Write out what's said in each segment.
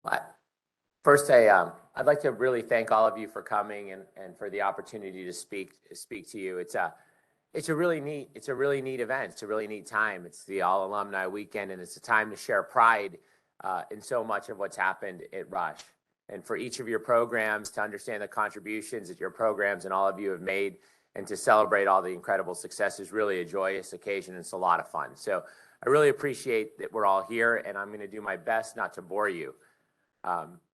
Well, First, I'd like to really thank all of you for coming and for the opportunity to speak to you. It's a really neat event. It's a really neat time. It's the All Alumni Weekend, and it's a time to share pride in so much of what's happened at Rush. And for each of your programs to understand the contributions that your programs and all of you have made, and to celebrate all the incredible success is really a joyous occasion. And it's a lot of fun. So I really appreciate that we're all here, and I'm going to do my best not to bore you.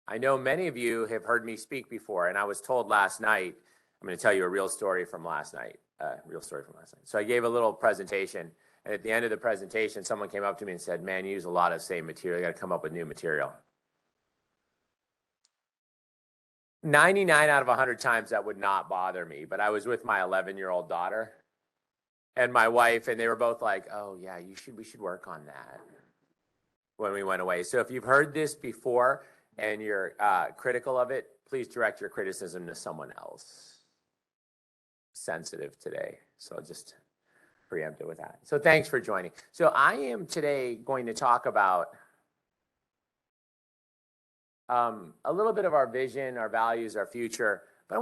I know many of you have heard me speak before, and I was told last night, I'm going to tell you a real story from last night. So I gave a little presentation, and at the end of the presentation, someone came up to me and said, "Man, you use a lot of the same material. You got to come up with new material." 99 out of 100 times that would not bother me, but I was with my 11-year-old daughter and my wife, and they were both like, "Oh yeah, we should work on that," when we went away. So if you've heard this before and you're critical of it, please direct your criticism to someone else. Sensitive today, so I'll just preempt it with that. So thanks for joining. So I am today going to talk about a little bit of our vision, our values, our future, but I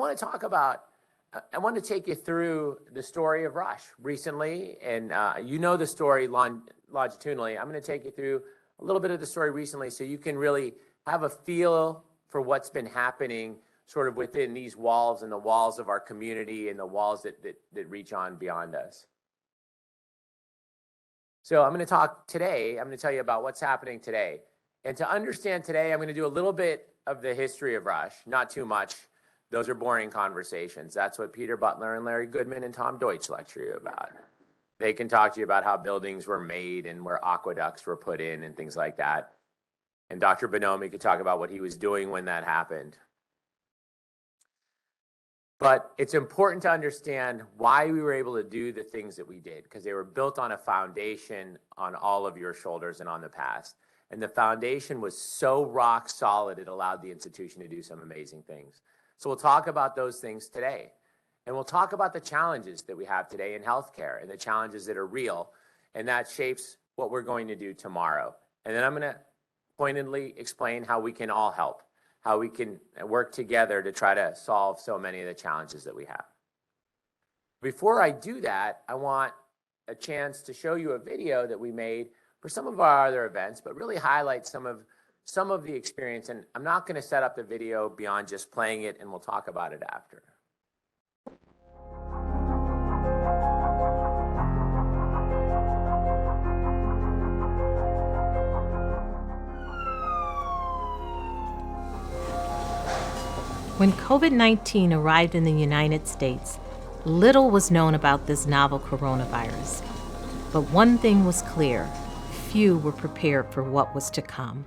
want to take you through the story of Rush recently, and you know the story longitudinally. I'm going to take you through a little bit of the story recently so you can really have a feel for what's been happening sort of within these walls and the walls of our community and the walls that reach on beyond us. So I'm going to talk today, I'm going to tell you about what's happening today. And to understand today, I'm going to do a little bit of the history of Rush, not too much. Those are boring conversations. That's what Peter Butler and Larry Goodman and Tom Deutsch lecture you about. They can talk to you about how buildings were made and where aqueducts were put in and things like that. And Dr. Bonomi could talk about what he was doing when that happened. But it's important to understand why we were able to do the things that we did, because they were built on a foundation on all of your shoulders and on the past. And the foundation was so rock solid, it allowed the institution to do some amazing things. So we'll talk about those things today. And we'll talk about the challenges that we have today in healthcare and the challenges that are real. And that shapes what we're going to do tomorrow. And then I'm going to pointedly explain how we can all help, how we can work together to try to solve so many of the challenges that we have. Before I do that, I want a chance to show you a video that we made for some of our other events, but really highlight some of the experience. And I'm not going to set up the video beyond just playing it, and we'll talk about it after. When COVID-19 arrived in the United States, little was known about this novel coronavirus. But one thing was clear: few were prepared for what was to come.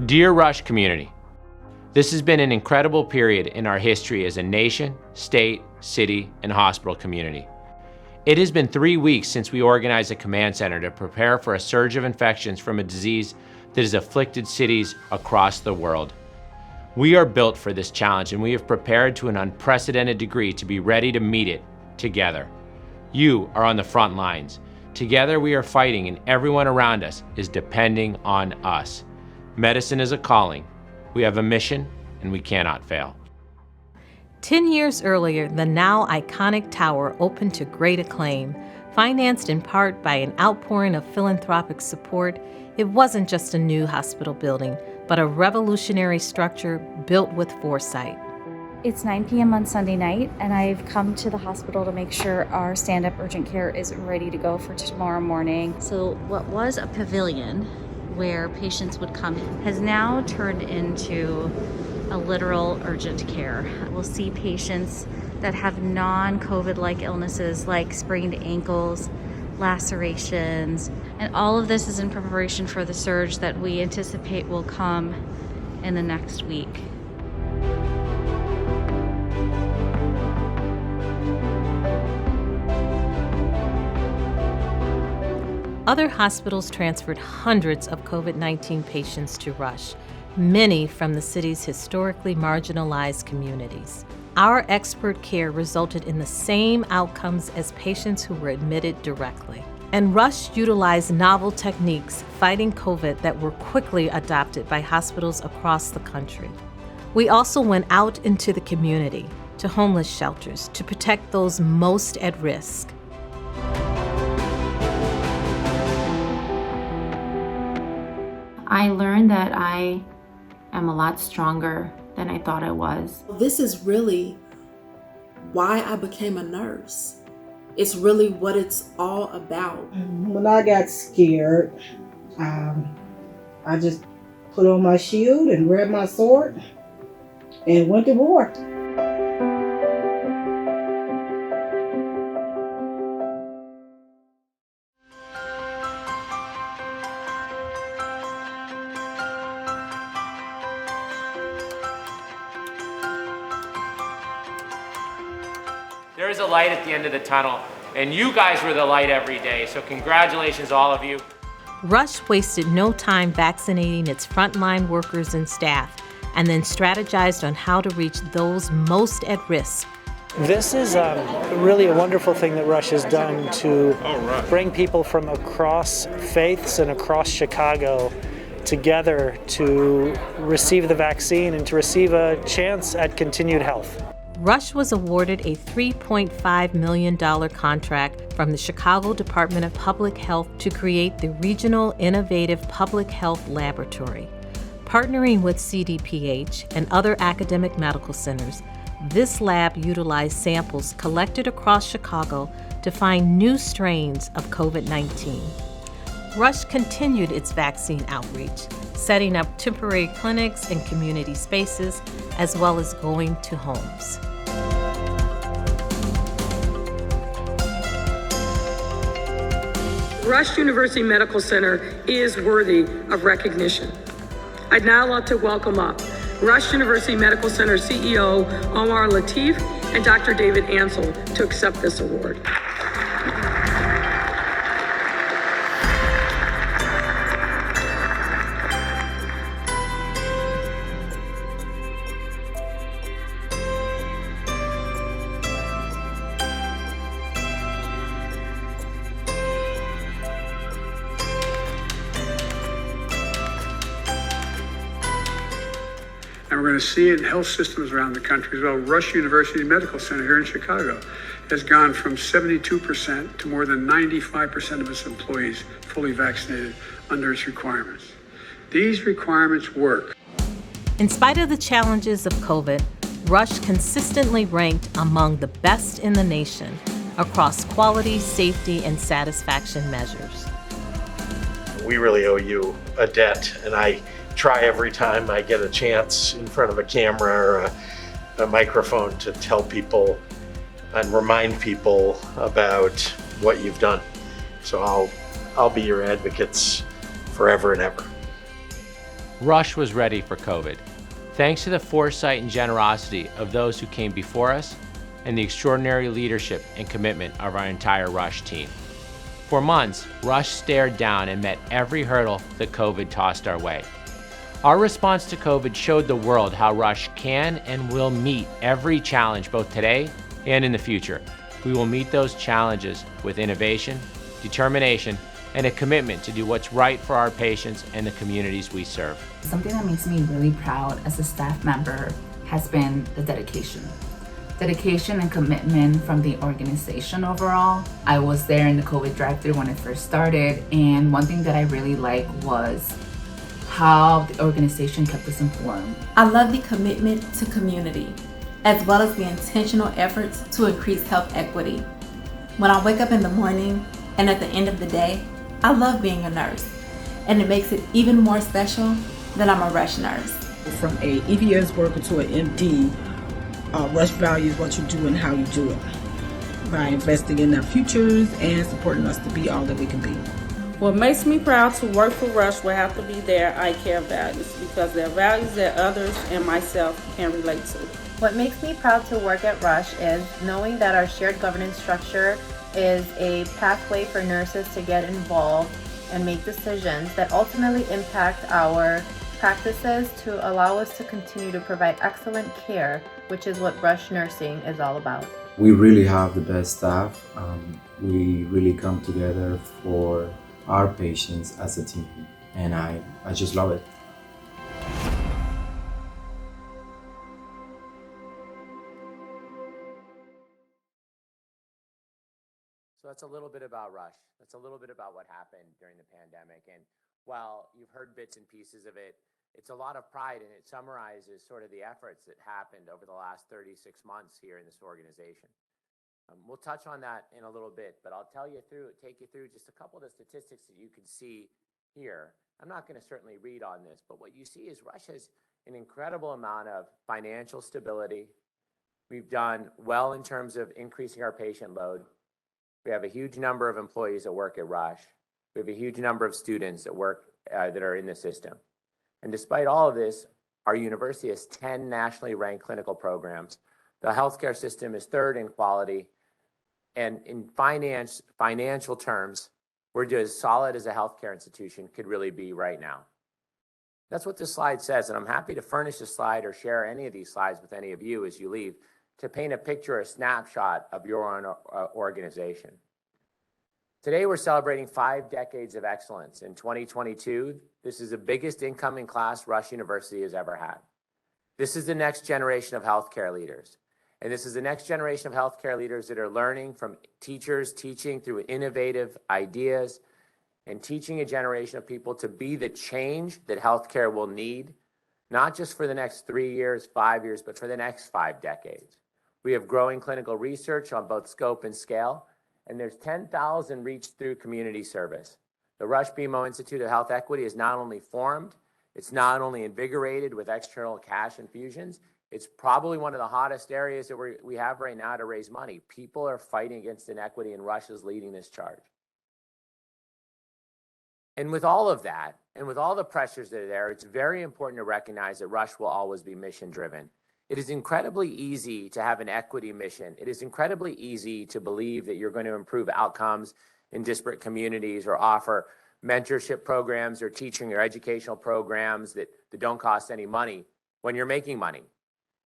Dear Rush community, this has been an incredible period in our history as a nation, state, city, and hospital community. It has been 3 weeks since we organized a command center to prepare for a surge of infections from a disease that has afflicted cities across the world. We are built for this challenge, and we have prepared to an unprecedented degree to be ready to meet it together. You are on the front lines. Together we are fighting, and everyone around us is depending on us. Medicine is a calling. We have a mission, and we cannot fail. 10 years earlier, the now iconic tower opened to great acclaim. Financed in part by an outpouring of philanthropic support, it wasn't just a new hospital building, but a revolutionary structure built with foresight. It's 9 p.m. on Sunday night, and I've come to the hospital to make sure our stand-up urgent care is ready to go for tomorrow morning. So what was a pavilion where patients would come in has now turned into a literal urgent care. We'll see patients that have non-COVID-like illnesses like sprained ankles, lacerations, and all of this is in preparation for the surge that we anticipate will come in the next week. Other hospitals transferred hundreds of COVID-19 patients to Rush. many from the city's historically marginalized communities. Our expert care resulted in the same outcomes as patients who were admitted directly. And Rush utilized novel techniques fighting COVID that were quickly adopted by hospitals across the country. We also went out into the community, to homeless shelters, to protect those most at risk. I learned that I am a lot stronger than I thought I was. This is really why I became a nurse. It's really what it's all about. When I got scared, I just put on my shield and grabbed my sword and went to war. There is a light at the end of the tunnel, and you guys were the light every day, so congratulations, all of you. Rush wasted no time vaccinating its frontline workers and staff, and then strategized on how to reach those most at risk. This is really a wonderful thing that Rush has done to bring people from across faiths and across Chicago together to receive the vaccine and to receive a chance at continued health. Rush was awarded a $3.5 million contract from the Chicago Department of Public Health to create the Regional Innovative Public Health Laboratory. Partnering with CDPH and other academic medical centers, this lab utilized samples collected across Chicago to find new strains of COVID-19. Rush continued its vaccine outreach, setting up temporary clinics and community spaces, as well as going to homes. Rush University Medical Center is worthy of recognition. I'd now like to welcome up Rush University Medical Center CEO Omar Lateef and Dr. David Ansel to accept this award. And we're going to see it in health systems around the country as well. Rush University Medical Center here in Chicago has gone from 72% to more than 95% of its employees fully vaccinated under its requirements. These requirements work. In spite of the challenges of COVID, Rush consistently ranked among the best in the nation across quality, safety, and satisfaction measures. We really owe you a debt, and I try every time I get a chance in front of a camera or a microphone to tell people and remind people about what you've done. So I'll be your advocates forever and ever. Rush was ready for COVID. Thanks to the foresight and generosity of those who came before us and the extraordinary leadership and commitment of our entire Rush team. For months, Rush stared down and met every hurdle that COVID tossed our way. Our response to COVID showed the world how Rush can and will meet every challenge both today and in the future. We will meet those challenges with innovation, determination, and a commitment to do what's right for our patients and the communities we serve. Something that makes me really proud as a staff member has been the dedication. Dedication and commitment from the organization overall. I was there in the COVID drive-thru when it first started, and one thing that I really liked was how the organization kept us informed. I love the commitment to community, as well as the intentional efforts to increase health equity. When I wake up in the morning and at the end of the day, I love being a nurse, and it makes it even more special that I'm a Rush nurse. From a EVS worker to an MD, Rush values what you do and how you do it by investing in their futures and supporting us to be all that we can be. What makes me proud to work for Rush will have to be their eye care values, because they're values that others and myself can relate to. What makes me proud to work at Rush is knowing that our shared governance structure is a pathway for nurses to get involved and make decisions that ultimately impact our practices to allow us to continue to provide excellent care, which is what Rush Nursing is all about. We really have the best staff. We really come together for our patients as a team, and I just love it. So that's a little bit about Rush. That's a little bit about what happened during the pandemic. And while you've heard bits and pieces of it, it's a lot of pride, and it summarizes sort of the efforts that happened over the last 36 months here in this organization. We'll touch on that in a little bit, but I'll take you through just a couple of the statistics that you can see here. I'm not going to certainly read on this, but what you see is Rush has an incredible amount of financial stability. We've done well in terms of increasing our patient load. We have a huge number of employees that work at Rush. We have a huge number of students that work that are in the system. And despite all of this, our university has 10 nationally ranked clinical programs. The healthcare system is third in quality. And in financial terms, we're just as solid as a healthcare institution could really be right now. That's what this slide says, and I'm happy to furnish this slide or share any of these slides with any of you as you leave to paint a picture, a snapshot of your own organization. Today, we're celebrating 5 decades of excellence. In 2022, this is the biggest incoming class Rush University has ever had. This is the next generation of healthcare leaders. And this is the next generation of healthcare leaders that are learning from teachers, teaching through innovative ideas, and teaching a generation of people to be the change that healthcare will need, not just for the next 3 years, 5 years, but for the next 5 decades. We have growing clinical research on both scope and scale, and there's 10,000 reached through community service. The Rush BMO Institute of Health Equity is not only formed, it's not only invigorated with external cash infusions, it's probably one of the hottest areas that we have right now to raise money. People are fighting against inequity, and Rush is leading this charge. And with all of that, and with all the pressures that are there, it's very important to recognize that Rush will always be mission-driven. It is incredibly easy to have an equity mission. It is incredibly easy to believe that you're going to improve outcomes in disparate communities or offer mentorship programs or teaching or educational programs that don't cost any money when you're making money.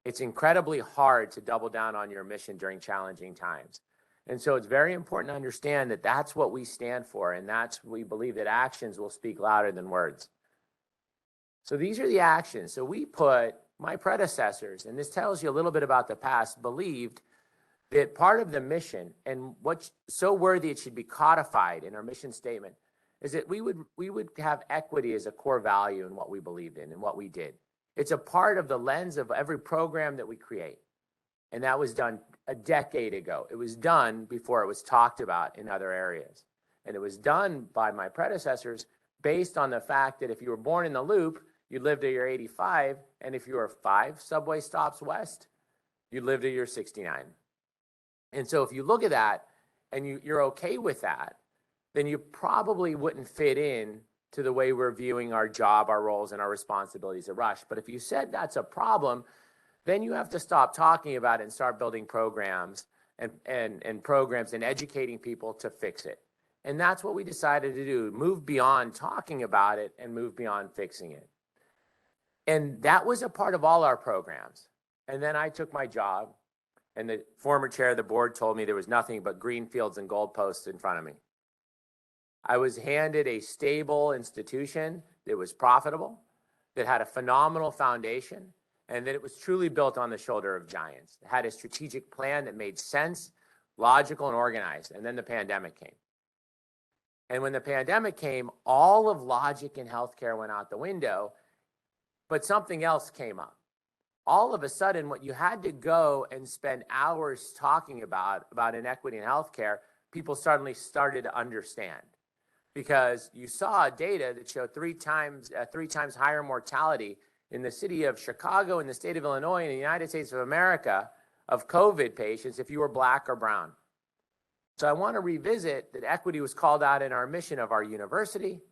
It's incredibly hard to double down on your mission during challenging times. And so it's very important to understand that that's what we stand for, and we believe that actions will speak louder than words. So these are the actions. So my predecessors, and this tells you a little bit about the past, believed that part of the mission and what's so worthy it should be codified in our mission statement is that we would have equity as a core value in what we believed in and what we did. It's a part of the lens of every program that we create. And that was done a decade ago. It was done before it was talked about in other areas. And it was done by my predecessors based on the fact that if you were born in the Loop, you lived to your 85, and if you were 5 subway stops west, you lived to your 69. And so if you look at that and you're okay with that, then you probably wouldn't fit in to the way we're viewing our job, our roles, and our responsibilities at Rush. But if you said that's a problem, then you have to stop talking about it and start building programs and programs and educating people to fix it. And that's what we decided to do, move beyond talking about it and move beyond fixing it. And that was a part of all our programs. And then I took my job, and the former chair of the board told me there was nothing but green fields and goalposts in front of me. I was handed a stable institution that was profitable, that had a phenomenal foundation, and that it was truly built on the shoulder of giants. It had a strategic plan that made sense, logical, and organized. And then the pandemic came. And when the pandemic came, all of logic in healthcare went out the window, but something else came up. All of a sudden, what you had to go and spend hours talking about inequity in healthcare, people suddenly started to understand. Because you saw data that showed 3 times higher mortality in the city of Chicago, in the state of Illinois, in the United States of America of COVID patients if you were Black or brown. So I want to revisit that equity was called out in our mission of our university,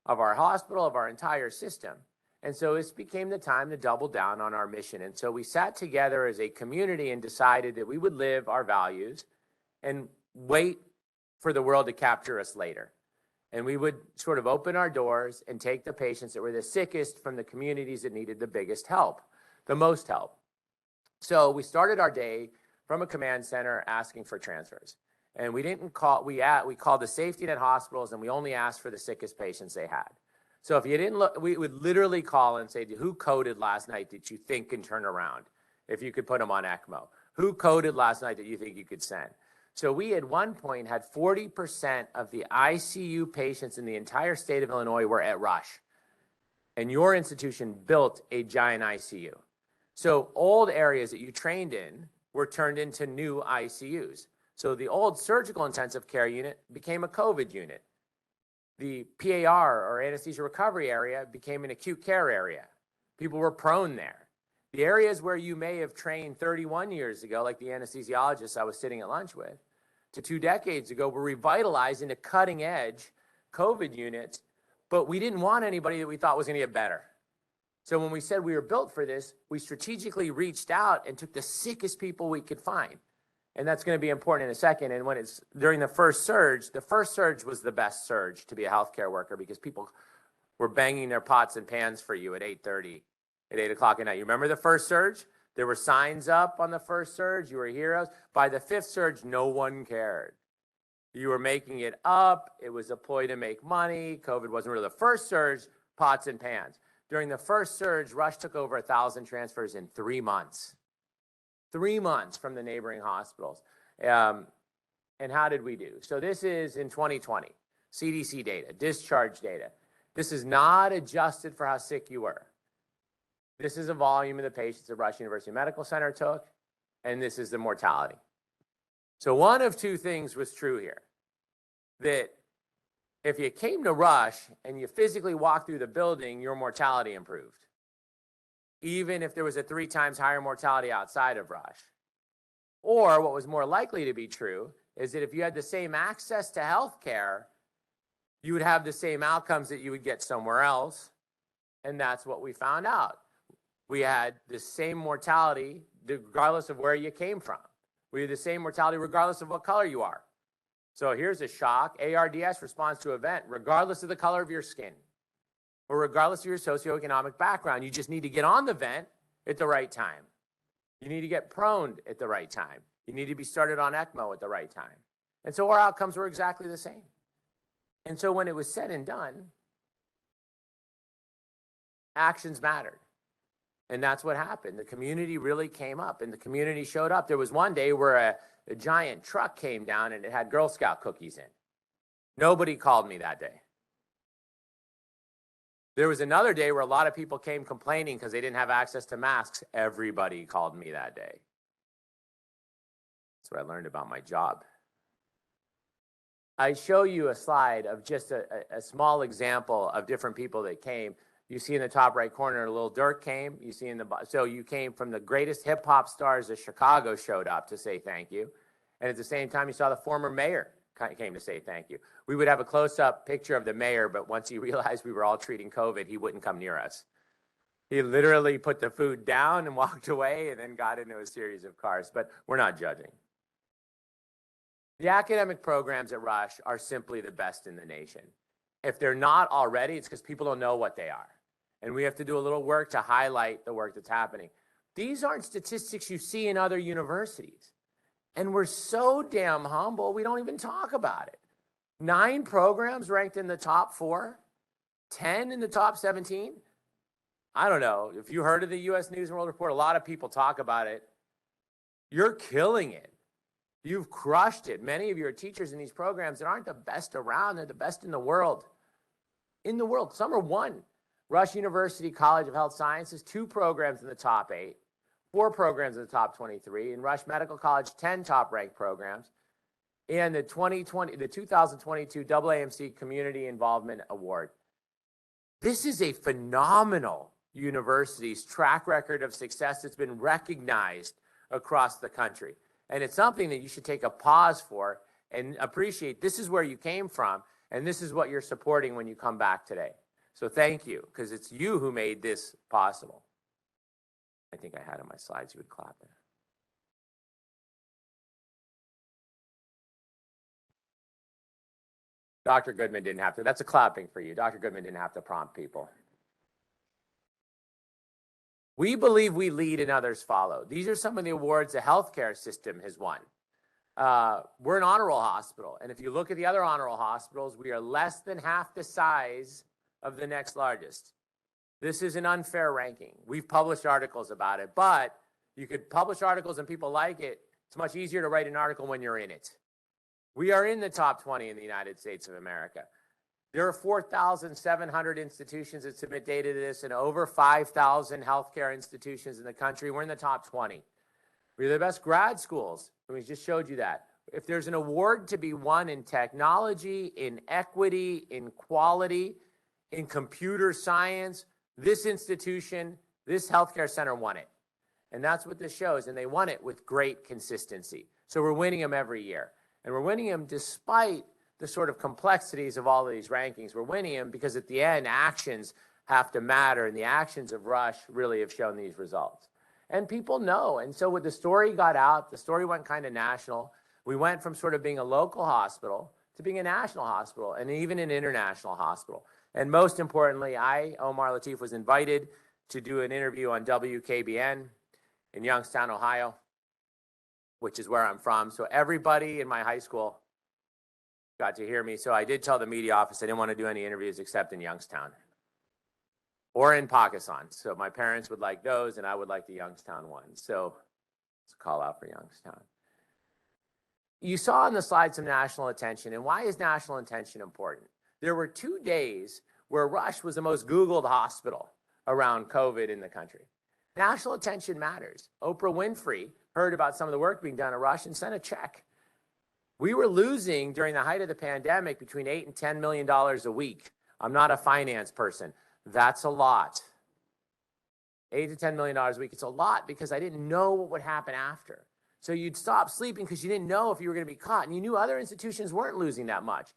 of our hospital, of our entire system. And so this became the time to double down on our mission. And so we sat together as a community and decided that we would live our values and wait for the world to capture us later. And we would sort of open our doors and take the patients that were the sickest from the communities that needed the biggest help, the most help. So we started our day from a command center asking for transfers. And we didn't call, we called the safety net hospitals, and we only asked for the sickest patients they had. So if you didn't look, we would literally call and say, who coded last night that you think can turn around if you could put them on ECMO? Who coded last night that you think you could send? So we at one point had 40% of the ICU patients in the entire state of Illinois were at Rush. And your institution built a giant ICU. So old areas that you trained in were turned into new ICUs. So the old surgical intensive care unit became a COVID unit. The PAR, or anesthesia recovery area, became an acute care area. People were prone there. The areas where you may have trained 31 years ago, like the anesthesiologists I was sitting at lunch with, to 2 decades ago, were revitalized into cutting edge COVID units, but we didn't want anybody that we thought was gonna get better. So when we said we were built for this, we strategically reached out and took the sickest people we could find. And that's going to be important in a second. And when it's during the first surge was the best surge to be a healthcare worker, because people were banging their pots and pans for you at 8:30, at 8 o'clock at night. You remember the first surge? There were signs up on the first surge. You were heroes. By the 5th surge, no one cared. You were making it up. It was a ploy to make money. COVID wasn't really the first surge, pots and pans. During the first surge, Rush took over 1,000 transfers in 3 months. 3 months from the neighboring hospitals. And how did we do? So this is in 2020, CDC data, discharge data. This is not adjusted for how sick you were. This is a volume of the patients that Rush University Medical Center took, and this is the mortality. So one of two things was true here, that if you came to Rush and you physically walked through the building, your mortality improved, even if there was a 3 times higher mortality outside of Rush. Or what was more likely to be true is that if you had the same access to healthcare, you would have the same outcomes that you would get somewhere else. And that's what we found out. We had the same mortality regardless of where you came from. We had the same mortality regardless of what color you are. So here's a shock. ARDS responds to event regardless of the color of your skin or regardless of your socioeconomic background. You just need to get on the vent at the right time. You need to get proned at the right time. You need to be started on ECMO at the right time. And so our outcomes were exactly the same. And so when it was said and done, actions mattered. And that's what happened. The community really came up, and the community showed up. There was one day where a giant truck came down and it had Girl Scout cookies in. Nobody called me that day. There was another day where a lot of people came complaining because they didn't have access to masks. Everybody called me that day. That's what I learned about my job. I show you a slide of just a small example of different people that came. You see in the top right corner, Lil Durk came. You see in the so you came from the greatest hip hop stars of Chicago showed up to say thank you, and at the same time, you saw the former mayor came to say thank you. We would have a close-up picture of the mayor, but once he realized we were all treating COVID, he wouldn't come near us. He literally put the food down and walked away, and then got into a series of cars. But we're not judging. The academic programs at Rush are simply the best in the nation. If they're not already, it's because people don't know what they are. And we have to do a little work to highlight the work that's happening. These aren't statistics you see in other universities. And we're so damn humble, we don't even talk about it. 9 programs ranked in the top 4, 10 in the top 17. I don't know. If you heard of the U.S. News and World Report, a lot of people talk about it. You're killing it. You've crushed it. Many of your teachers in these programs that aren't the best around, they're the best in the world. In the world. Some are 1. Rush University College of Health Sciences, 2 programs in the top 8, 4 programs in the top 23, and Rush Medical College, 10 top-ranked programs, and the 2022 AAMC Community Involvement Award. This is a phenomenal university's track record of success that's been recognized across the country. And it's something that you should take a pause for and appreciate. This is where you came from, and this is what you're supporting when you come back today. So thank you, because it's you who made this possible. I think I had on my slides, you would clap there. Dr. Goodman didn't have to. That's a clapping for you. Dr. Goodman didn't have to prompt people. We believe we lead and others follow. These are some of the awards the healthcare system has won. We're an honor roll hospital. And if you look at the other honor roll hospitals, we are less than half the size of the next largest. This is an unfair ranking. We've published articles about it, but you could publish articles and people like it. It's much easier to write an article when you're in it. We are in the top 20 in the United States of America. There are 4,700 institutions that submit data to this and over 5,000 healthcare institutions in the country. We're in the top 20. We're the best grad schools. We just showed you that. If there's an award to be won in technology, in equity, in quality, in computer science, this institution, this healthcare center won it. And that's what this shows. And they won it with great consistency. So we're winning them every year. And we're winning them despite the sort of complexities of all of these rankings. We're winning them because at the end, actions have to matter. And the actions of Rush really have shown these results. And people know. And so when the story got out, the story went kind of national. We went from sort of being a local hospital to being a national hospital and even an international hospital. And most importantly, I, Omar Lateef, was invited to do an interview on WKBN in Youngstown, Ohio, which is where I'm from. So everybody in my high school got to hear me. So I did tell the media office I didn't want to do any interviews except in Youngstown or in Pakistan. So my parents would like those and I would like the Youngstown one. So let's call out for Youngstown. You saw on the slide some national attention. And why is national attention important? There were 2 days where Rush was the most Googled hospital around COVID in the country. National attention matters. Oprah Winfrey heard about some of the work being done at Rush and sent a check. We were losing during the height of the pandemic between $8 and $10 million a week. I'm not a finance person. That's a lot. $8 to $10 million a week. It's a lot because I didn't know what would happen after. So you'd stop sleeping because you didn't know if you were going to be caught. And you knew other institutions weren't losing that much.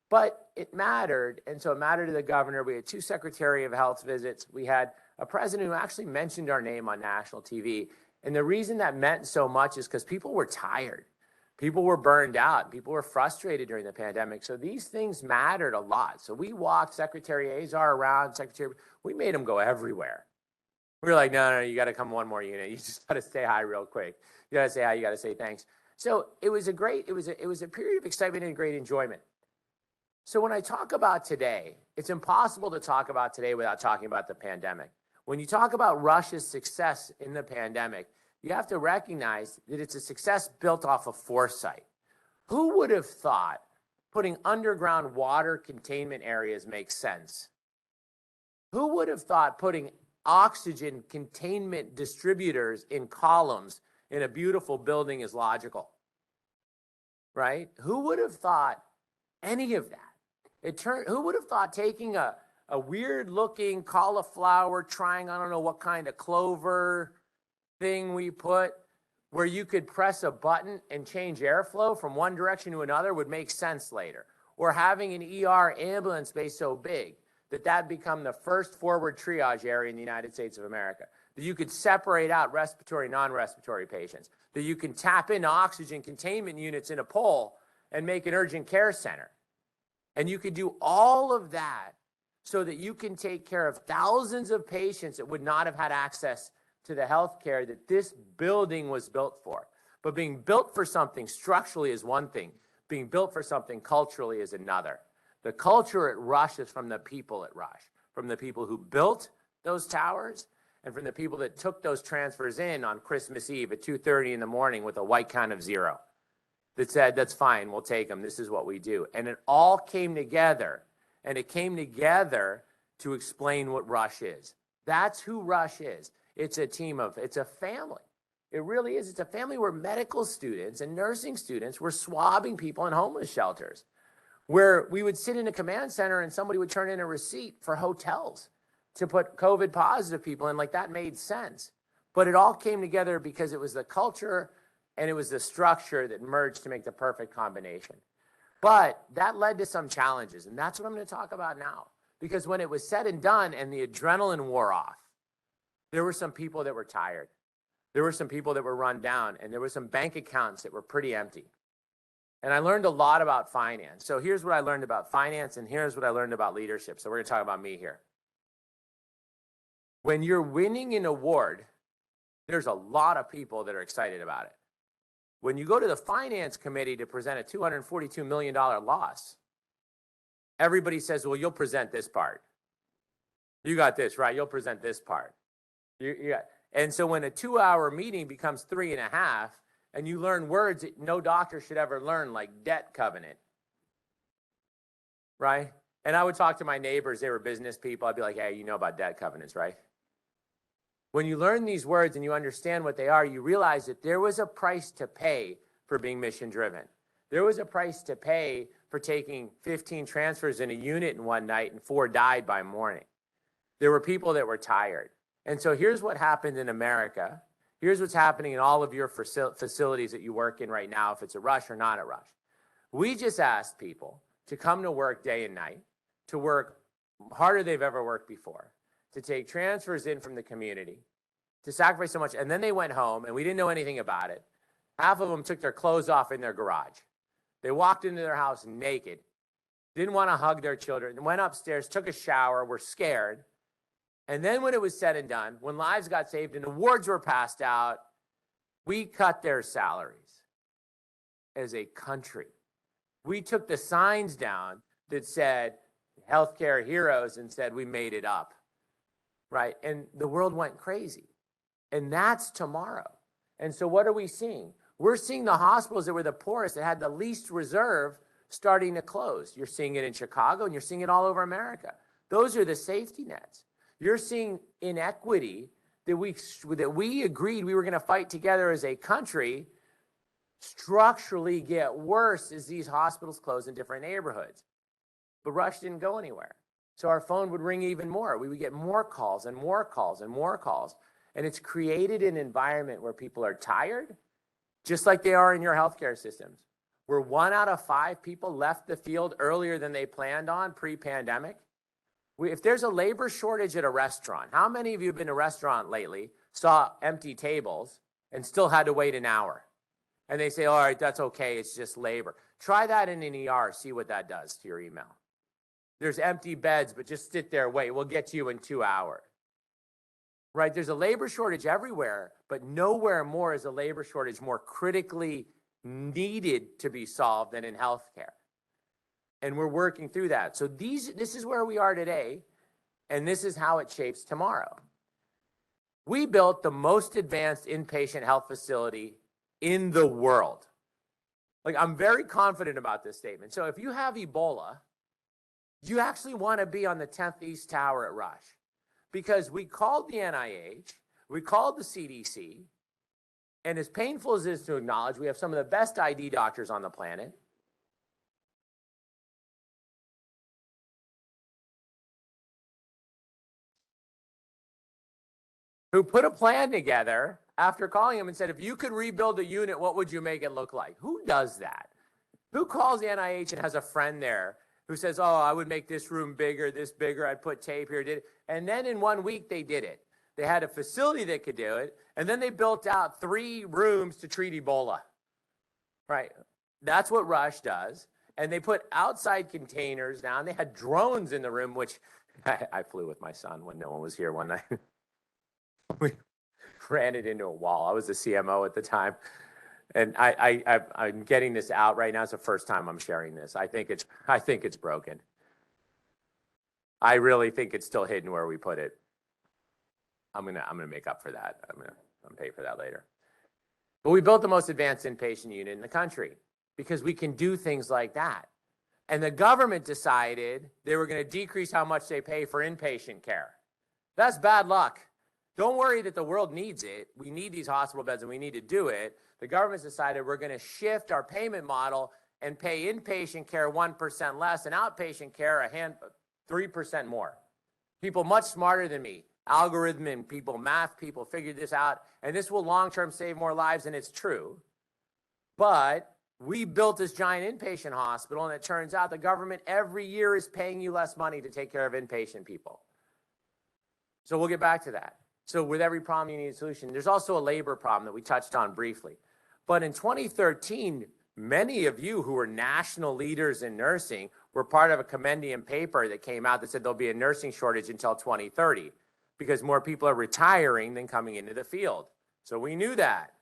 But it mattered. And so it mattered to the governor. We had 2 Secretary of Health visits. We had a president who actually mentioned our name on national TV. And the reason that meant so much is because people were tired. People were burned out. People were frustrated during the pandemic. So these things mattered a lot. So we walked Secretary Azar around, we made him go everywhere. We were like, no, you got to come one more unit. You just got to say hi real quick. You got to say hi. You got to say thanks. So it was a period of excitement and great enjoyment. So when I talk about today, it's impossible to talk about today without talking about the pandemic. When you talk about Rush's success in the pandemic, you have to recognize that it's a success built off of foresight. Who would have thought putting underground water containment areas makes sense? Who would have thought putting oxygen containment distributors in columns in a beautiful building is logical? Right? Who would have thought any of that? Who would have thought taking a weird looking cauliflower, trying, I don't know what kind of clover thing we put, where you could press a button and change airflow from one direction to another would make sense later. Or having an ER ambulance base so big that become the first forward triage area in the United States of America. That you could separate out respiratory, non-respiratory patients. That you can tap into oxygen containment units in a pole and make an urgent care center. And you could do all of that so that you can take care of thousands of patients that would not have had access to the health care that this building was built for. But being built for something structurally is one thing. Being built for something culturally is another. The culture at Rush is from the people at Rush, from the people who built those towers and from the people that took those transfers in on Christmas Eve at 2:30 in the morning with a white count of 0 that said, that's fine, we'll take them, this is what we do. And it all came together, and it came together to explain what Rush is. That's who Rush is. It's a team of, it's a family. It really is. It's a family where medical students and nursing students were swabbing people in homeless shelters, where we would sit in a command center and somebody would turn in a receipt for hotels to put COVID positive people in. Like, that made sense. But it all came together because it was the culture and it was the structure that merged to make the perfect combination. But that led to some challenges, and that's what I'm going to talk about now. Because when it was said and done and the adrenaline wore off, there were some people that were tired. There were some people that were run down, and there were some bank accounts that were pretty empty. And I learned a lot about finance. So here's what I learned about finance, and here's what I learned about leadership. So we're going to talk about me here. When you're winning an award, there's a lot of people that are excited about it. When you go to the finance committee to present a $242 million loss, everybody says, well, you'll present this part. You got this, right? You'll present this part. And so when a 2-hour meeting becomes 3.5, and you learn words that no doctor should ever learn, like debt covenant, right? And I would talk to my neighbors, they were business people. I'd be like, hey, you know about debt covenants, right? When you learn these words and you understand what they are, you realize that there was a price to pay for being mission driven. There was a price to pay for taking 15 transfers in a unit in one night and 4 died by morning. There were people that were tired. And so here's what happened in America. Here's what's happening in all of your facilities that you work in right now, if it's a Rush or not a Rush. We just asked people to come to work day and night, to work harder they've ever worked before, to take transfers in from the community, to sacrifice so much. And then they went home and we didn't know anything about it. Half of them took their clothes off in their garage. They walked into their house naked, didn't want to hug their children, went upstairs, took a shower, were scared. And then when it was said and done, when lives got saved and awards were passed out, we cut their salaries as a country. We took the signs down that said healthcare heroes and said we made it up, right? And the world went crazy. And that's tomorrow. And so what are we seeing? We're seeing the hospitals that were the poorest, that had the least reserve, starting to close. You're seeing it in Chicago and you're seeing it all over America. Those are the safety nets. You're seeing inequity that we agreed we were going to fight together as a country structurally get worse as these hospitals close in different neighborhoods. But Rush didn't go anywhere. So our phone would ring even more. We would get more calls and more calls and more calls. And it's created an environment where people are tired, just like they are in your healthcare systems, where 1 out of 5 people left the field earlier than they planned on pre-pandemic. If there's a labor shortage at a restaurant, how many of you have been to a restaurant lately, saw empty tables, and still had to wait an hour? And they say, all right, that's okay, it's just labor. Try that in an ER, see what that does to your email. There's empty beds, but just sit there, wait, we'll get to you in 2 hours. Right, there's a labor shortage everywhere, but nowhere more is a labor shortage more critically needed to be solved than in healthcare. And we're working through that. So this is where we are today, and this is how it shapes tomorrow. We built the most advanced inpatient health facility in the world. Like, I'm very confident about this statement. So if you have Ebola, you actually want to be on the 10th East Tower at Rush, because we called the NIH, we called the CDC, and as painful as it is to acknowledge, we have some of the best ID doctors on the planet. Who put a plan together after calling him and said, if you could rebuild a unit, what would you make it look like? Who does that? Who calls the NIH and has a friend there who says, oh, I would make this room bigger, this bigger, I'd put tape here, did it. And then in 1 week, they did it. They had a facility that could do it, and then they built out 3 rooms to treat Ebola, right? That's what Rush does. And they put outside containers down. They had drones in the room, which I flew with my son when no one was here one night. We ran it into a wall. I was the CMO at the time. And I'm getting this out right now. It's the first time I'm sharing this. I think it's broken. I really think it's still hidden where we put it. I'm gonna make up for that. I'm gonna pay for that later. But we built the most advanced inpatient unit in the country because we can do things like that. And the government decided they were going to decrease how much they pay for inpatient care. That's bad luck. Don't worry that the world needs it. We need these hospital beds and we need to do it. The government's decided we're going to shift our payment model and pay inpatient care 1% less and outpatient care 3% more. People much smarter than me, algorithm people, math people figured this out, and this will long-term save more lives, and it's true. But we built this giant inpatient hospital, and it turns out the government every year is paying you less money to take care of inpatient people. So we'll get back to that. So with every problem, you need a solution. There's also a labor problem that we touched on briefly. But in 2013, Many of you who were national leaders in nursing were part of a compendium paper that came out that said there'll be a nursing shortage until 2030 because more people are retiring than coming into the field. So we knew that,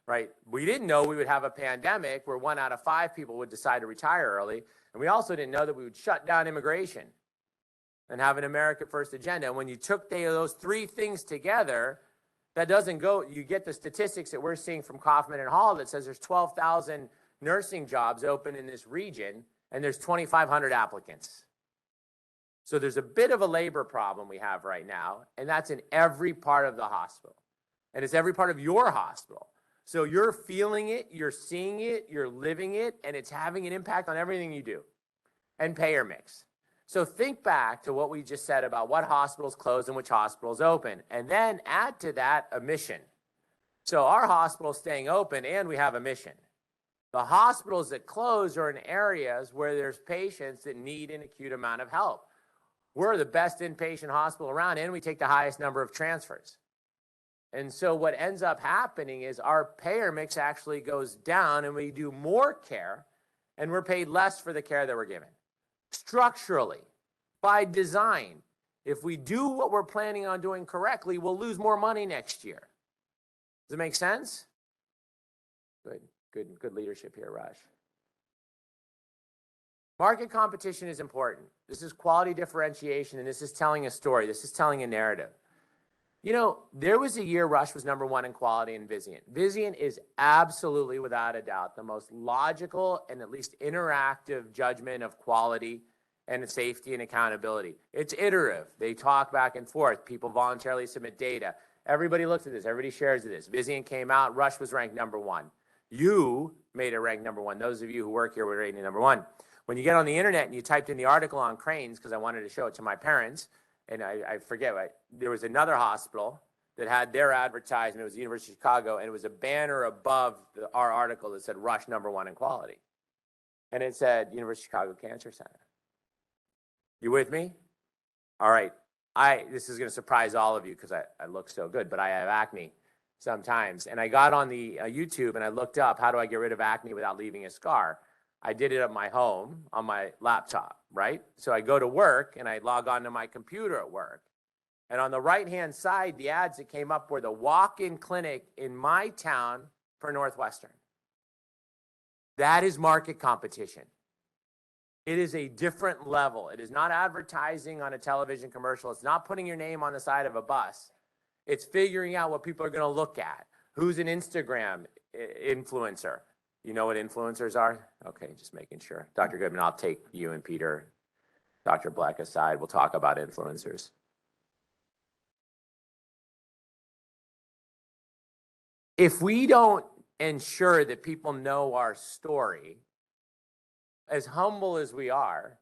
right? We didn't know we would have a pandemic where 1 out of 5 people would decide to retire early. And we also didn't know that we would shut down immigration and have an America First agenda. And when you took those 3 things together, that doesn't go, you get the statistics that we're seeing from Kaufman and Hall that says there's 12,000 nursing jobs open in this region, and there's 2,500 applicants. So there's a bit of a labor problem we have right now, and that's in every part of the hospital. And it's every part of your hospital. So you're feeling it, you're seeing it, you're living it, and it's having an impact on everything you do. And payer mix. So think back to what we just said about what hospitals close and which hospitals open, and then add to that a mission. So our hospital's staying open, and we have a mission. The hospitals that close are in areas where there's patients that need an acute amount of help. We're the best inpatient hospital around, and we take the highest number of transfers. And so what ends up happening is our payer mix actually goes down, and we do more care, and we're paid less for the care that we're given. Structurally, by design, if we do what we're planning on doing correctly, we'll lose more money next year. Does it make sense? Good leadership here, Raj. Market competition is important. This is quality differentiation, and this is telling a story. This is telling a narrative. You know, there was a year Rush was #1 in quality in Vizient. Vizient is absolutely, without a doubt, the most logical and at least interactive judgment of quality and safety and accountability. It's iterative. They talk back and forth. People voluntarily submit data. Everybody looks at this. Everybody shares this. Vizient came out. Rush was ranked #1. You made it rank #1. Those of you who work here were rated #1. When you get on the internet and you typed in the article on cranes, because I wanted to show it to my parents, and I forget, there was another hospital that had their advertisement. It was the University of Chicago, and it was a banner above our article that said Rush #1 in quality. And it said University of Chicago Cancer Center. You with me? All right. This is going to surprise all of you because I look so good, but I have acne sometimes. And I got on the YouTube and I looked up, how do I get rid of acne without leaving a scar? I did it at my home on my laptop, right? So I go to work and I log on to my computer at work. And on the right-hand side, the ads that came up were the walk-in clinic in my town for Northwestern. That is market competition. It is a different level. It is not advertising on a television commercial. It's not putting your name on the side of a bus. It's figuring out what people are going to look at. Who's an Instagram influencer? You know what influencers are? Okay, just making sure. Dr. Goodman, I'll take you and Peter, Dr. Black aside. We'll talk about influencers. If we don't ensure that people know our story, as humble as we are,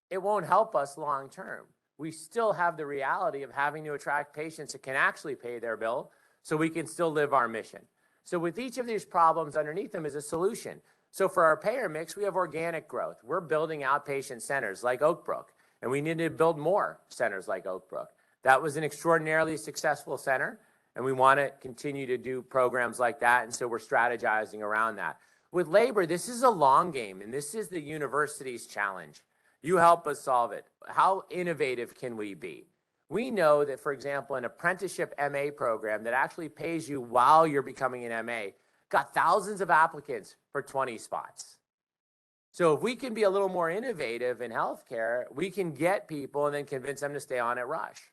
it won't help us long term. We still have the reality of having to attract patients that can actually pay their bill so we can still live our mission. So with each of these problems underneath them is a solution. So for our payer mix, we have organic growth. We're building outpatient centers like Oak Brook, and we need to build more centers like Oak Brook. That was an extraordinarily successful center, and we want to continue to do programs like that, and so we're strategizing around that. With labor, this is a long game, and this is the university's challenge. You help us solve it. How innovative can we be? We know that, for example, an apprenticeship MA program that actually pays you while you're becoming an MA got thousands of applicants for 20 spots. So if we can be a little more innovative in healthcare, we can get people and then convince them to stay on at Rush.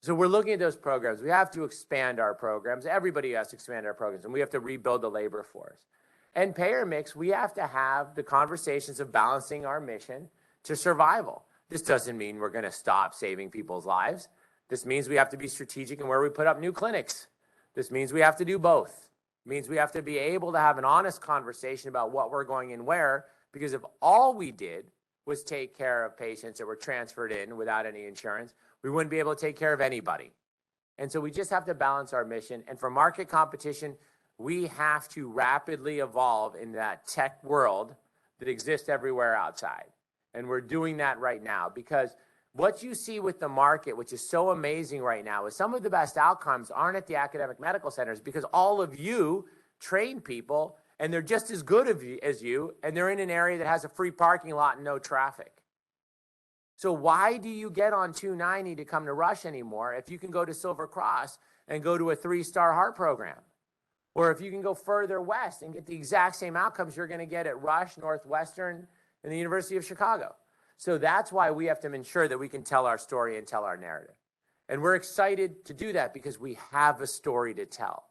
So we're looking at those programs. We have to expand our programs. Everybody has to expand our programs, and we have to rebuild the labor force. And payer mix, we have to have the conversations of balancing our mission to survival. This doesn't mean we're going to stop saving people's lives. This means we have to be strategic in where we put up new clinics. This means we have to do both. It means we have to be able to have an honest conversation about what we're going in where, because if all we did was take care of patients that were transferred in without any insurance, we wouldn't be able to take care of anybody. And so we just have to balance our mission. And for market competition, we have to rapidly evolve in that tech world that exists everywhere outside. And we're doing that right now, because what you see with the market, which is so amazing right now, is some of the best outcomes aren't at the academic medical centers, because all of you train people and they're just as good as you, and they're in an area that has a free parking lot and no traffic. So why do you get on 290 to come to Rush anymore if you can go to Silver Cross and go to a 3-star heart program? Or if you can go further west and get the exact same outcomes you're going to get at Rush, Northwestern, and the University of Chicago. So that's why we have to ensure that we can tell our story and tell our narrative. And we're excited to do that because we have a story to tell.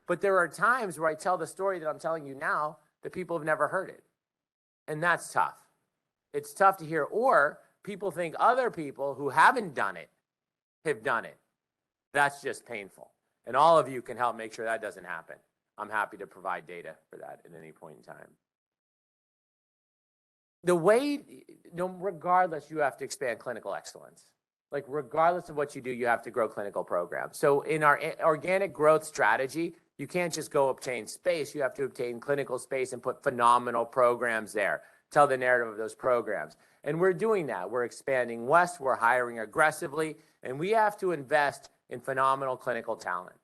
But there are times where I tell the story that I'm telling you now that people have never heard it. And that's tough. It's tough to hear. Or people think other people who haven't done it have done it. That's just painful. And all of you can help make sure that doesn't happen. I'm happy to provide data for that at any point in time. Regardless, you have to expand clinical excellence. Like regardless of what you do, you have to grow clinical programs. So in our organic growth strategy, you can't just go obtain space. You have to obtain clinical space and put phenomenal programs there. Tell the narrative of those programs. And we're doing that. We're expanding west. We're hiring aggressively. And we have to invest in phenomenal clinical talent.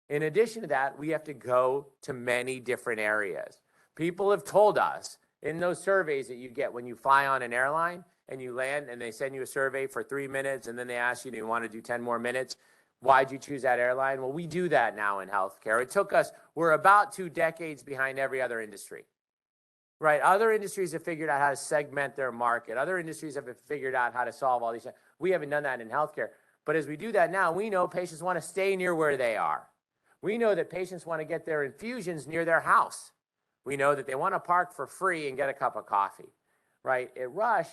In addition to that, we have to go to many different areas. People have told us in those surveys that you get when you fly on an airline and you land and they send you a survey for 3 minutes and then they ask you, do you want to do 10 more minutes? Why'd you choose that airline? Well, we do that now in healthcare. It took us, we're about 2 decades behind every other industry, right? Other industries have figured out how to segment their market. Other industries have figured out how to solve all these things. We haven't done that in healthcare. But as we do that now, we know patients want to stay near where they are. We know that patients want to get their infusions near their house. We know that they want to park for free and get a cup of coffee, right? At Rush,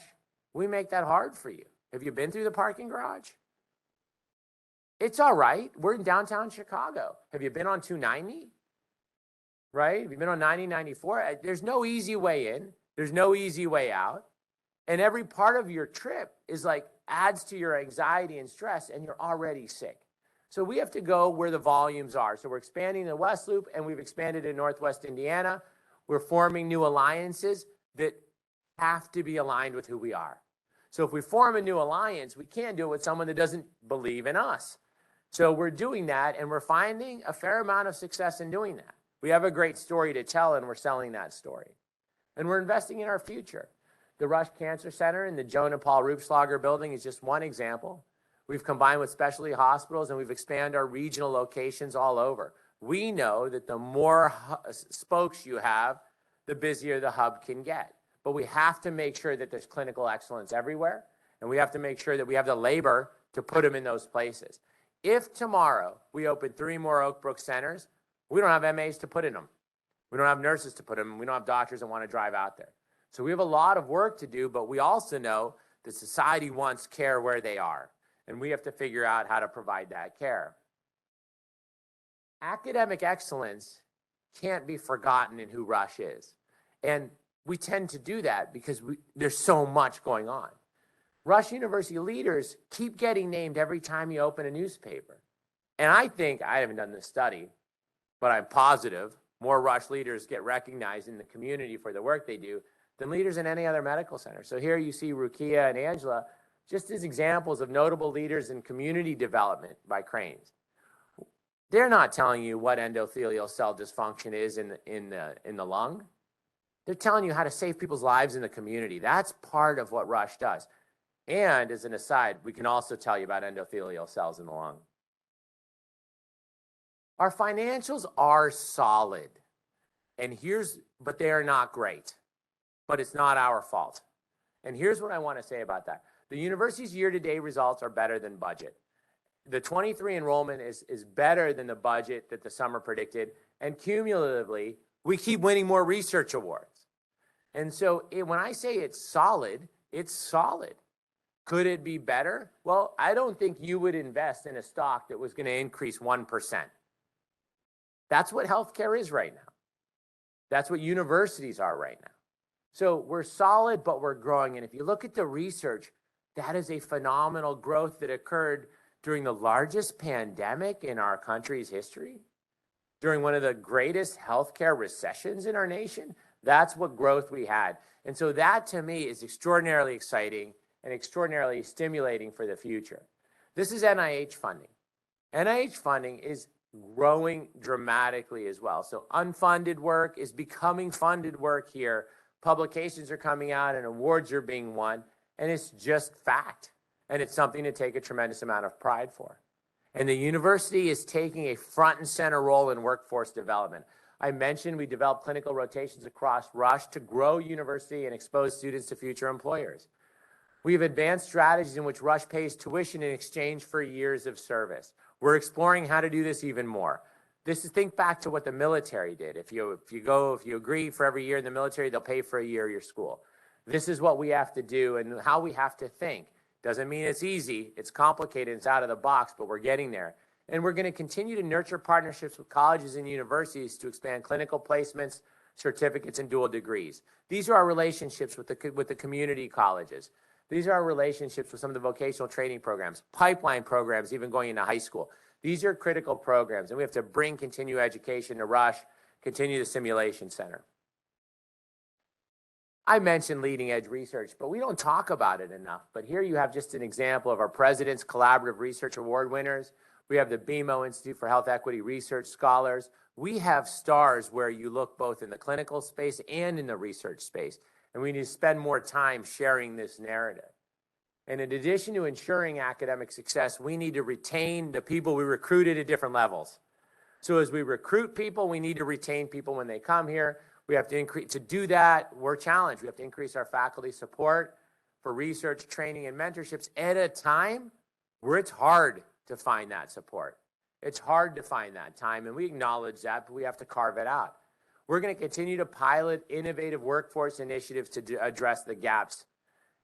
we make that hard for you. Have you been through the parking garage? It's all right. We're in downtown Chicago. Have you been on 290? Right? Have you been on 90, 94? There's no easy way in. There's no easy way out. And every part of your trip is like adds to your anxiety and stress, and you're already sick. So we have to go where the volumes are. So we're expanding the West Loop, and we've expanded in Northwest Indiana. We're forming new alliances that have to be aligned with who we are. So if we form a new alliance, we can't do it with someone that doesn't believe in us. So we're doing that, and we're finding a fair amount of success in doing that. We have a great story to tell, and we're selling that story. And we're investing in our future. The Rush Cancer Center in the Joan and Paul Rupschlager building is just one example. We've combined with specialty hospitals, and we've expanded our regional locations all over. We know that the more spokes you have, the busier the hub can get. But we have to make sure that there's clinical excellence everywhere, and we have to make sure that we have the labor to put them in those places. If tomorrow we open 3 more Oak Brook centers, we don't have MAs to put in them. We don't have nurses to put them in. We don't have doctors that want to drive out there. So we have a lot of work to do, but we also know that society wants care where they are, and we have to figure out how to provide that care. Academic excellence can't be forgotten in who Rush is. And we tend to do that because there's so much going on. Rush University leaders keep getting named every time you open a newspaper. And I think, I haven't done this study, but I'm positive more Rush leaders get recognized in the community for the work they do than leaders in any other medical center. So here you see Rukia and Angela just as examples of notable leaders in community development by Cranes. They're not telling you what endothelial cell dysfunction is in the lung. They're telling you how to save people's lives in the community. That's part of what Rush does. And as an aside, we can also tell you about endothelial cells in the lung. Our financials are solid, but they are not great. But it's not our fault. And here's what I want to say about that. The university's year-to-date results are better than budget. The 23 enrollment is better than the budget that the summer predicted. And cumulatively, we keep winning more research awards. And so when I say it's solid, it's solid. Could it be better? Well, I don't think you would invest in a stock that was going to increase 1%. That's what healthcare is right now. That's what universities are right now. So we're solid, but we're growing. And if you look at the research, that is a phenomenal growth that occurred during the largest pandemic in our country's history, during one of the greatest healthcare recessions in our nation. That's what growth we had. And so that to me is extraordinarily exciting and extraordinarily stimulating for the future. This is NIH funding. NIH funding is growing dramatically as well. So unfunded work is becoming funded work here. Publications are coming out and awards are being won, and it's just fact. And it's something to take a tremendous amount of pride for. And the university is taking a front and center role in workforce development. I mentioned we developed clinical rotations across Rush to grow university and expose students to future employers. We have advanced strategies in which Rush pays tuition in exchange for years of service. We're exploring how to do this even more. This is, think back to what the military did. If you agree for every year in the military, they'll pay for a year of your school. This is what we have to do and how we have to think. Doesn't mean it's easy, it's complicated, it's out of the box, but we're getting there. And we're going to continue to nurture partnerships with colleges and universities to expand clinical placements, certificates, and dual degrees. These are our relationships with the community colleges. These are our relationships with some of the vocational training programs, pipeline programs, even going into high school. These are critical programs, and we have to bring continuing education to Rush, continue the simulation center. I mentioned leading edge research, but we don't talk about it enough. But here you have just an example of our President's Collaborative Research Award winners. We have the BMO Institute for Health Equity Research Scholars. We have stars where you look both in the clinical space and in the research space. And we need to spend more time sharing this narrative. And in addition to ensuring academic success, we need to retain the people we recruited at different levels. So as we recruit people, we need to retain people when they come here. We have to increase, to do that, we're challenged. We have to increase our faculty support for research, training, and mentorships at a time where it's hard to find that support. It's hard to find that time, and we acknowledge that, but we have to carve it out. We're going to continue to pilot innovative workforce initiatives to address the gaps.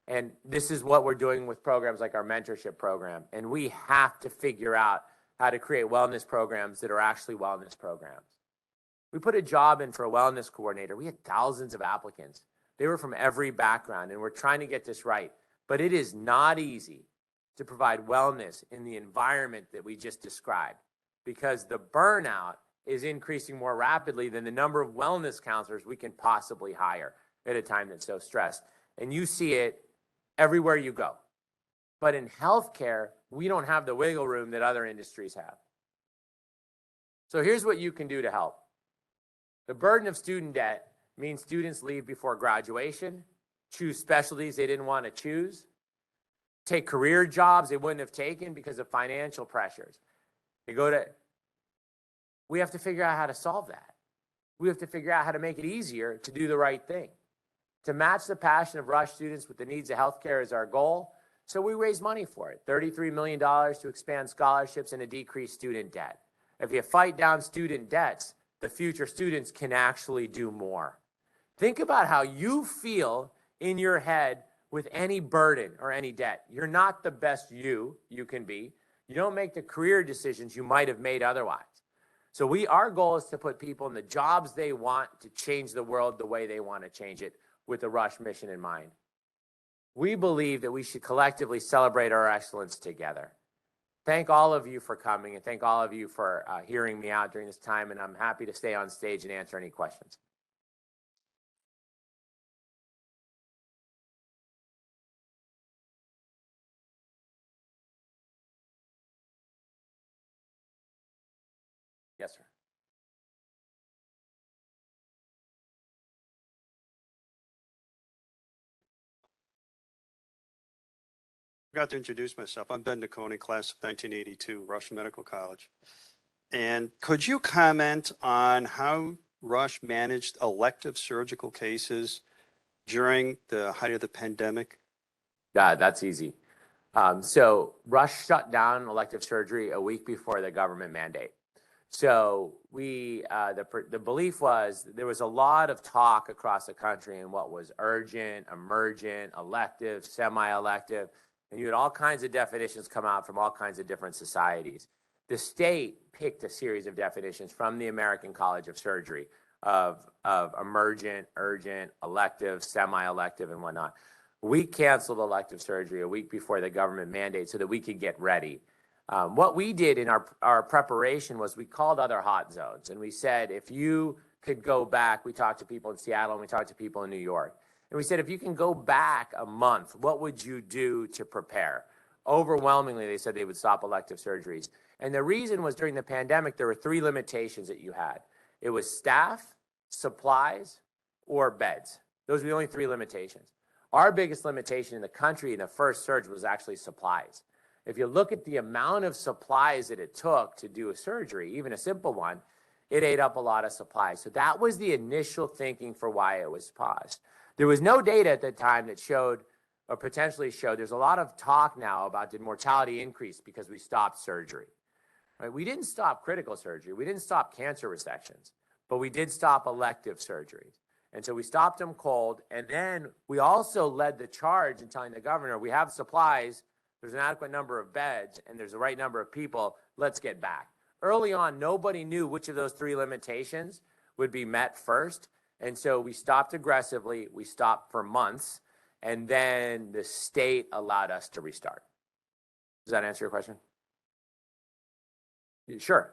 And this is what we're doing with programs like our mentorship program. And we have to figure out how to create wellness programs that are actually wellness programs. We put a job in for a wellness coordinator. We had thousands of applicants. They were from every background, and we're trying to get this right. But it is not easy to provide wellness in the environment that we just described, because the burnout is increasing more rapidly than the number of wellness counselors we can possibly hire at a time that's so stressed. And you see it everywhere you go. But in healthcare, we don't have the wiggle room that other industries have. So here's what you can do to help. The burden of student debt means students leave before graduation, choose specialties they didn't want to choose, take career jobs they wouldn't have taken because of financial pressures. We have to figure out how to solve that. We have to figure out how to make it easier to do the right thing. To match the passion of Rush students with the needs of healthcare is our goal, so we raise money for it, $33 million to expand scholarships and to decrease student debt. If you fight down student debts, the future students can actually do more. Think about how you feel in your head with any burden or any debt. You're not the best you can be. You don't make the career decisions you might have made otherwise. So our goal is to put people in the jobs they want to change the world the way they want to change it with the Rush mission in mind. We believe that we should collectively celebrate our excellence together. Thank all of you for coming, and thank all of you for hearing me out during this time, and I'm happy to stay on stage and answer any questions. Yes, sir. I forgot to introduce myself. I'm Ben Niccone, class of 1982, Rush Medical College. And could you comment on how Rush managed elective surgical cases during the height of the pandemic? Yeah, that's easy. So Rush shut down elective surgery a week before the government mandate. So the belief was there was a lot of talk across the country in what was urgent, emergent, elective, semi-elective. And you had all kinds of definitions come out from all kinds of different societies. The state picked a series of definitions from the American College of Surgery of emergent, urgent, elective, semi-elective, and whatnot. We canceled elective surgery a week before the government mandate so that we could get ready. What we did in our preparation was we called other hot zones, and we said, if you could go back, we talked to people in Seattle and we talked to people in New York. And we said, if you can go back a month, what would you do to prepare? Overwhelmingly, they said they would stop elective surgeries. And the reason was during the pandemic, there were 3 limitations that you had. It was staff, supplies, or beds. Those were the only 3 limitations. Our biggest limitation in the country in the first surge was actually supplies. If you look at the amount of supplies that it took to do a surgery, even a simple one, it ate up a lot of supplies. So that was the initial thinking for why it was paused. There was no data at the time that showed or potentially showed, there's a lot of talk now about did mortality increase because we stopped surgery. Right? We didn't stop critical surgery. We didn't stop cancer resections, but we did stop elective surgeries. And so we stopped them cold. And then we also led the charge in telling the governor, we have supplies, there's an adequate number of beds, and there's the right number of people, let's get back. Early on, nobody knew which of those 3 limitations would be met first. And so we stopped aggressively, we stopped for months, and then the state allowed us to restart. Does that answer your question? Sure.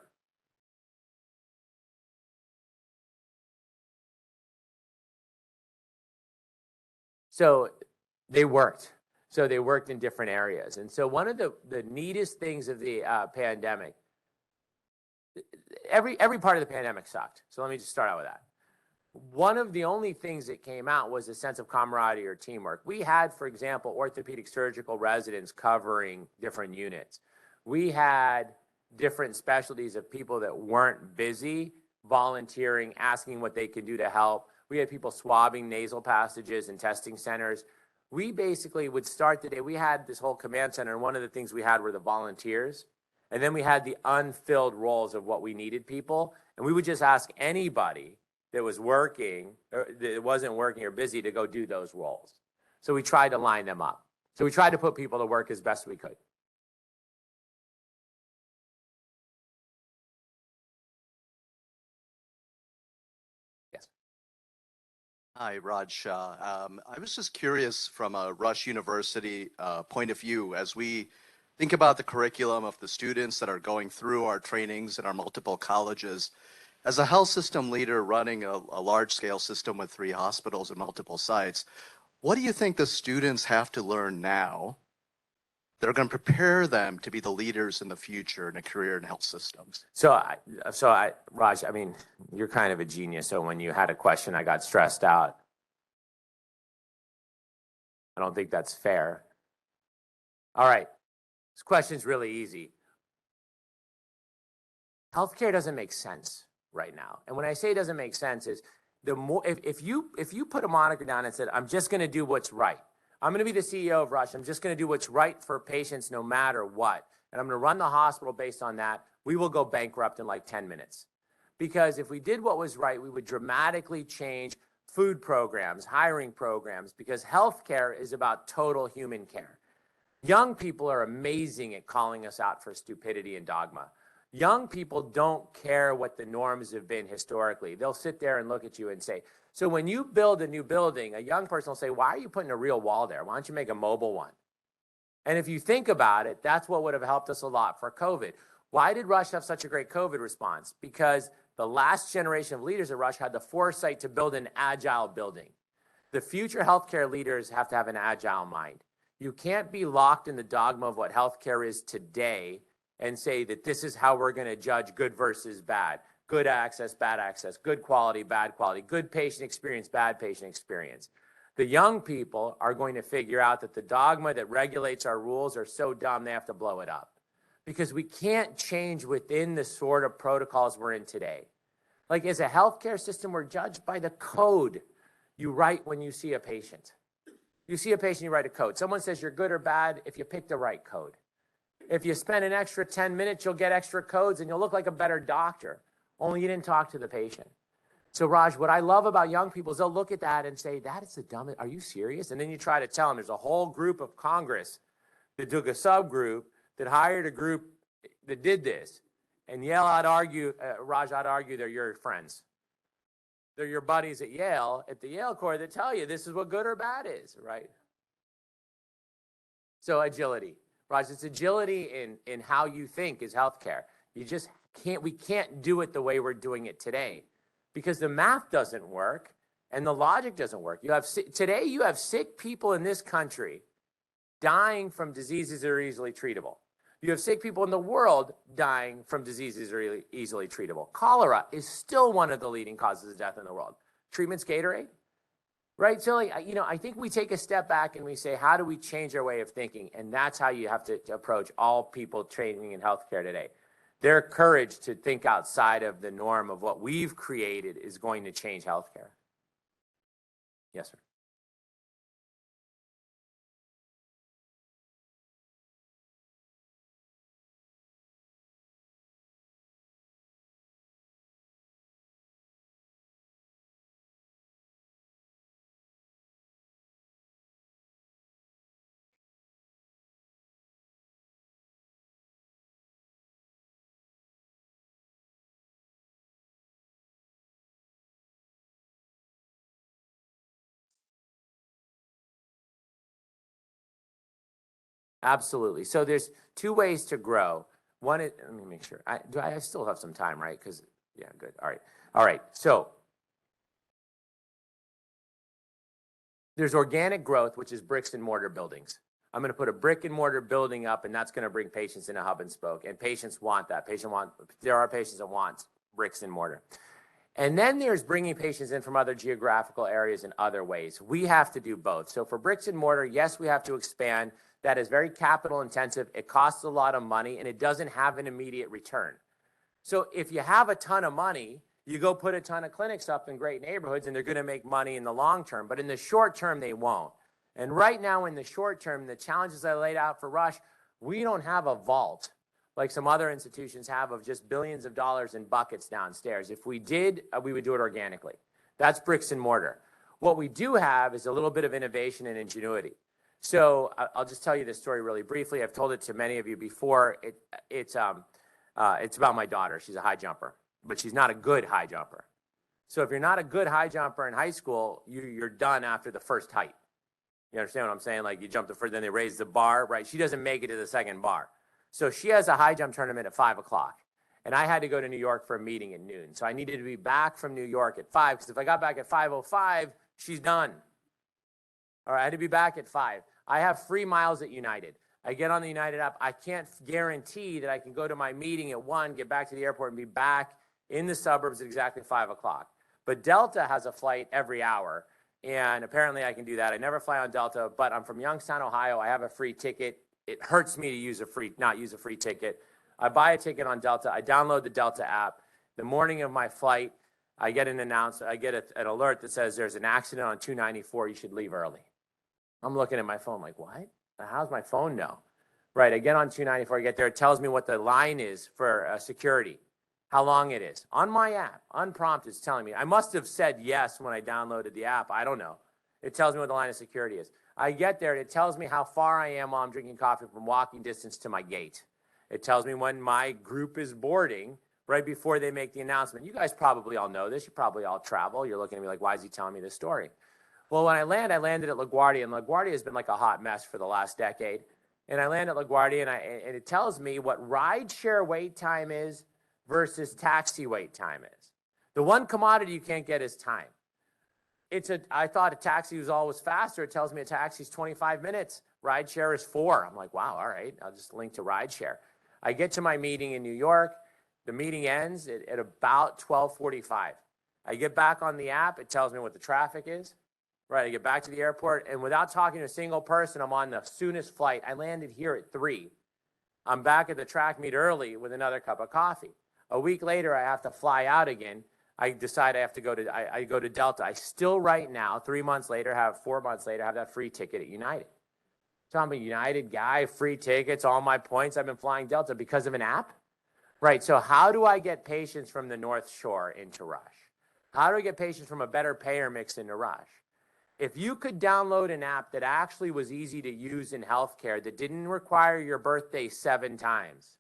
So they worked. So they worked in different areas. And so one of the neatest things of the pandemic, every part of the pandemic sucked. So let me just start out with that. One of the only things that came out was a sense of camaraderie or teamwork. We had, for example, orthopedic surgical residents covering different units. We had different specialties of people that weren't busy, volunteering, asking what they could do to help. We had people swabbing nasal passages in testing centers. We basically would start the day. We had this whole command center, and one of the things we had were the volunteers. And then we had the unfilled roles of what we needed people. And we would just ask anybody that was working, or that wasn't working or busy to go do those roles. So we tried to line them up. So we tried to put people to work as best we could. Hi, Raj Shah. I was just curious from a Rush University point of view, as we think about the curriculum of the students that are going through our trainings in our multiple colleges, as a health system leader running a large-scale system with 3 hospitals and multiple sites, what do you think the students have to learn now that are going to prepare them to be the leaders in the future in a career in health systems? So Raj, I mean, you're kind of a genius. So when you had a question, I got stressed out. I don't think that's fair. All right, this question's really easy. Healthcare doesn't make sense right now. And when I say it doesn't make sense is the more, if you put a moniker down and said, I'm just going to do what's right. I'm going to be the CEO of Rush. I'm just going to do what's right for patients no matter what. And I'm going to run the hospital based on that. We will go bankrupt in like 10 minutes. Because if we did what was right, we would dramatically change food programs, hiring programs, because healthcare is about total human care. Young people are amazing at calling us out for stupidity and dogma. Young people don't care what the norms have been historically. They'll sit there and look at you and say, so when you build a new building, a young person will say, why are you putting a real wall there? Why don't you make a mobile one? And if you think about it, that's what would have helped us a lot for COVID. Why did Rush have such a great COVID response? Because the last generation of leaders at Rush had the foresight to build an agile building. The future healthcare leaders have to have an agile mind. You can't be locked in the dogma of what healthcare is today and say that this is how we're going to judge good versus bad. Good access, bad access, good quality, bad quality, good patient experience, bad patient experience. The young people are going to figure out that the dogma that regulates our rules are so dumb they have to blow it up. Because we can't change within the sort of protocols we're in today. Like as a healthcare system, we're judged by the code you write when you see a patient. You see a patient, you write a code. Someone says you're good or bad if you pick the right code. If you spend an extra 10 minutes, you'll get extra codes and you'll look like a better doctor. Only you didn't talk to the patient. So Raj, what I love about young people is they'll look at that and say, that is the dumbest, are you serious? And then you try to tell them there's a whole group of Congress that took a subgroup that hired a group that did this. And Yale, I'd argue, Raj, I'd argue they're your friends. They're your buddies at Yale, at the Yale Corps that tell you this is what good or bad is, right? So agility. Raj, it's agility in how you think is healthcare. You just can't, we can't do it the way we're doing it today because the math doesn't work and the logic doesn't work. Today you have sick people in this country dying from diseases that are easily treatable. You have sick people in the world dying from diseases that are easily treatable. Cholera is still one of the leading causes of death in the world. Treatment's Gatorade, right? So, like, I think we take a step back and we say, how do we change our way of thinking? And that's how you have to approach all people training in healthcare today. Their courage to think outside of the norm of what we've created is going to change healthcare. Yes, sir. Absolutely. So there's two ways to grow. One is, let me make sure. I still have some time, right? Because, yeah, good. All right. All right. So there's organic growth, which is bricks and mortar buildings. I'm going to put a brick and mortar building up, and that's going to bring patients in a hub and spoke. And patients want that. There are patients that want bricks and mortar. And then there's bringing patients in from other geographical areas in other ways. We have to do both. So for bricks and mortar, yes, we have to expand. That is very capital intensive. It costs a lot of money, and it doesn't have an immediate return. So if you have a ton of money, you go put a ton of clinics up in great neighborhoods, and they're going to make money in the long term. But in the short term, they won't. And right now, in the short term, the challenges I laid out for Rush, we don't have a vault like some other institutions have of just billions of dollars in buckets downstairs. If we did, we would do it organically. That's bricks and mortar. What we do have is a little bit of innovation and ingenuity. So I'll just tell you this story really briefly. I've told it to many of you before. It's about my daughter. She's a high jumper, but she's not a good high jumper. So if you're not a good high jumper in high school, you're done after the first height. You understand what I'm saying? Like you jump the first, then they raise the bar, right? She doesn't make it to the second bar. So she has a high jump tournament at 5 o'clock. And I had to go to New York for a meeting at noon. So I needed to be back from New York at 5, because if I got back at 5:05, she's done. All right, I had to be back at 5. I have free miles at United. I get on the United app. I can't guarantee that I can go to my meeting at 1, get back to the airport, and be back in the suburbs at exactly 5 o'clock. But Delta has a flight every hour, and apparently I can do that. I never fly on Delta, but I'm from Youngstown, Ohio. I have a free ticket. It hurts me to not use a free ticket. I buy a ticket on Delta. I download the Delta app. The morning of my flight, I get an announcement. I get an alert that says there's an accident on 294. You should leave early. I'm looking at my phone like, what? How's my phone know? Right, I get on 294. I get there. It tells me what the line is for security, how long it is. On my app, unprompted, it's telling me. I must have said yes when I downloaded the app. I don't know. It tells me what the line of security is. I get there, and it tells me how far I am while I'm drinking coffee from walking distance to my gate. It tells me when my group is boarding right before they make the announcement. You guys probably all know this. You probably all travel. You're looking at me like, why is he telling me this story? Well, when I landed at LaGuardia, and LaGuardia has been like a hot mess for the last decade. And I land at LaGuardia, and it tells me what rideshare wait time is versus taxi wait time is. The one commodity you can't get is time. I thought a taxi was always faster. It tells me a taxi is 25 minutes. Rideshare is 4. I'm like, wow, all right. I'll just link to rideshare. I get to my meeting in New York. The meeting ends at about 12:45. I get back on the app. It tells me what the traffic is. Right, I get back to the airport, and without talking to a single person, I'm on the soonest flight. I landed here at 3. I'm back at the track meet early with another cup of coffee. A week later, I have to fly out again. I decide I have to go to, I go to Delta. I still right now, 4 months later, have that free ticket at United. So I'm a United guy, free tickets, all my points. I've been flying Delta because of an app. Right, so how do I get patients from the North Shore into Rush? How do I get patients from a better payer mix into Rush? If you could download an app that actually was easy to use in healthcare, that didn't require your birthday 7 times,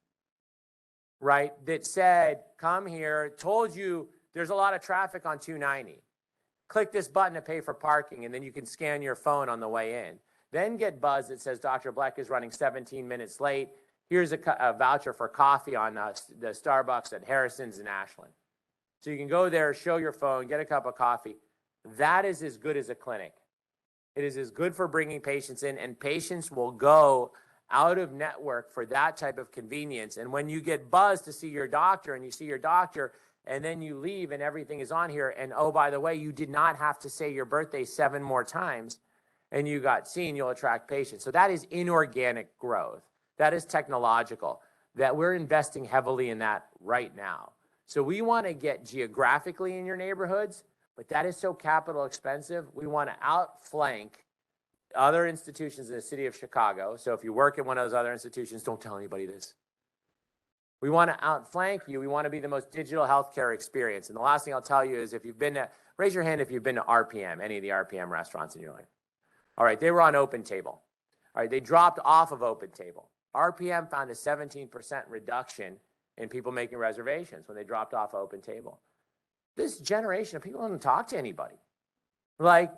right? That said, come here, told you there's a lot of traffic on 290. Click this button to pay for parking, and then you can scan your phone on the way in. Then get buzz that says Dr. Bleck is running 17 minutes late. Here's a voucher for coffee on the Starbucks at Harrison's in Ashland. So you can go there, show your phone, get a cup of coffee. That is as good as a clinic. It is as good for bringing patients in, and patients will go out of network for that type of convenience. And when you get buzzed to see your doctor and you see your doctor and then you leave and everything is on here, and oh, by the way, you did not have to say your birthday 7 more times and you got seen, you'll attract patients. So that is inorganic growth. That is technological, that we're investing heavily in that right now. So we want to get geographically in your neighborhoods, but that is so capital expensive. We want to outflank other institutions in the city of Chicago. So if you work at one of those other institutions, don't tell anybody this. We want to outflank you. We want to be the most digital healthcare experience. And the last thing I'll tell you is if you've been to, raise your hand if you've been to RPM, any of the RPM restaurants in your life. All right, they were on Open Table. All right, they dropped off of Open Table. RPM found a 17% reduction in people making reservations when they dropped off Open Table. This generation of people don't talk to anybody. Like,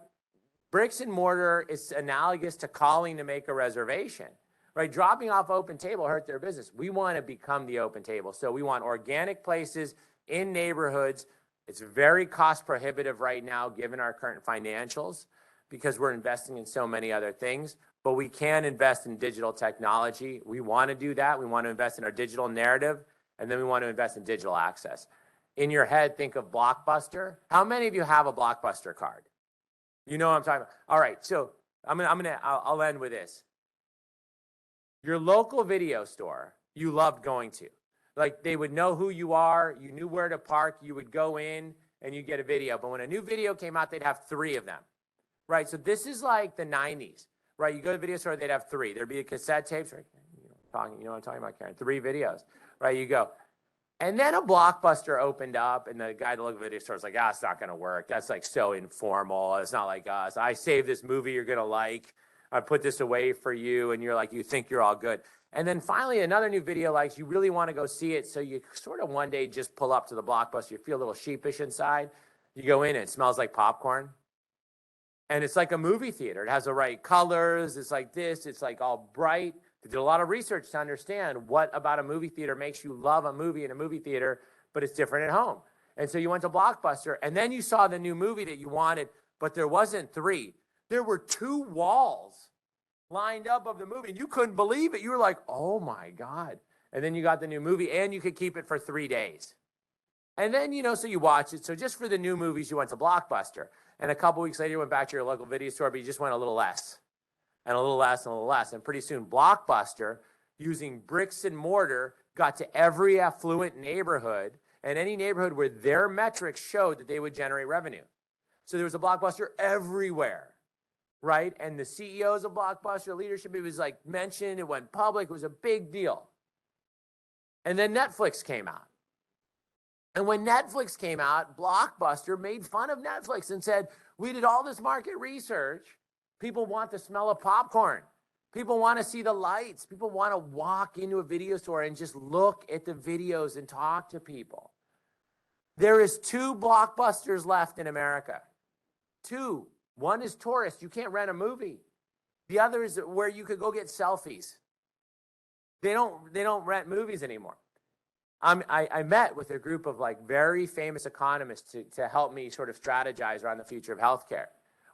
bricks and mortar is analogous to calling to make a reservation, right? Dropping off Open Table hurt their business. We want to become the Open Table. So we want organic places in neighborhoods. It's very cost prohibitive right now, given our current financials, because we're investing in so many other things, but we can invest in digital technology. We want to do that. We want to invest in our digital narrative, and then we want to invest in digital access. In your head, think of Blockbuster. How many of you have a Blockbuster card? You know what I'm talking about. All right, so I'll end with this. Your local video store you loved going to. Like, they would know who you are, you knew where to park, you would go in and you get a video. But when a new video came out, they'd have 3 of them. Right? So this is like the 90s. Right? You go to the video store, they'd have 3. There'd be a cassette tapes, right? You know what I'm talking about, Karen? 3 videos. Right? You go. And then a Blockbuster opened up, and the guy that looked at the video store was like, it's not going to work. That's like so informal. It's not like us. I saved this movie you're going to like. I put this away for you, and you're like, you think you're all good. And then finally, another new video likes, you really want to go see it, so you sort of one day just pull up to the Blockbuster. You feel a little sheepish inside. You go in, and it smells like popcorn. And it's like a movie theater. It has the right colors. It's like this. It's like all bright. They did a lot of research to understand what about a movie theater makes you love a movie in a movie theater, but it's different at home. And so you went to Blockbuster, and then you saw the new movie that you wanted, but there wasn't 3. There were 2 walls lined up of the movie, and you couldn't believe it. You were like, oh my God. And then you got the new movie, and you could keep it for 3 days. And then, so you watch it. So just for the new movies, you went to Blockbuster. And a couple weeks later, you went back to your local video store, but you just went a little less. And a little less and a little less. And pretty soon, Blockbuster, using bricks and mortar, got to every affluent neighborhood and any neighborhood where their metrics showed that they would generate revenue. So there was a Blockbuster everywhere, right? And the CEOs of Blockbuster, leadership, it was like mentioned, it went public, it was a big deal. And then Netflix came out. And when Netflix came out, Blockbuster made fun of Netflix and said, we did all this market research. People want the smell of popcorn. People want to see the lights. People want to walk into a video store and just look at the videos and talk to people. There is 2 Blockbusters left in America. 2. One is tourist. You can't rent a movie. The other is where you could go get selfies. They don't rent movies anymore. I met with a group of like very famous economists to help me sort of strategize around the future of healthcare.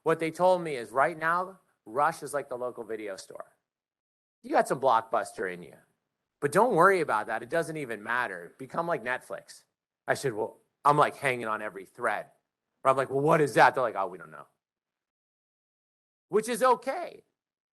What they told me is right now, Rush is like the local video store. You got some Blockbuster in you, but don't worry about that. It doesn't even matter. Become like Netflix. I said, well, I'm like hanging on every thread. Or I'm like, well, what is that? They're like, oh, we don't know. Which is okay.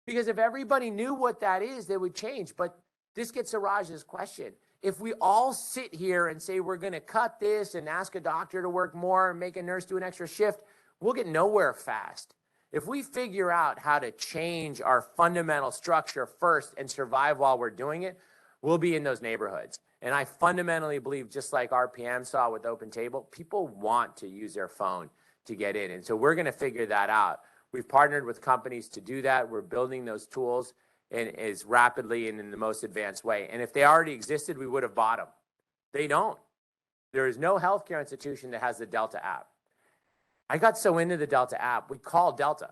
Because if everybody knew what that is, they would change. But this gets to Raj's question. If we all sit here and say we're going to cut this and ask a doctor to work more and make a nurse do an extra shift, we'll get nowhere fast. If we figure out how to change our fundamental structure first and survive while we're doing it, we'll be in those neighborhoods. And I fundamentally believe, just like RPM saw with Open Table, people want to use their phone to get in. And so we're going to figure that out. We've partnered with companies to do that. We're building those tools in as rapidly and in the most advanced way. And if they already existed, we would have bought them. They don't. There is no healthcare institution that has the Delta app. I got so into the Delta app, we called Delta.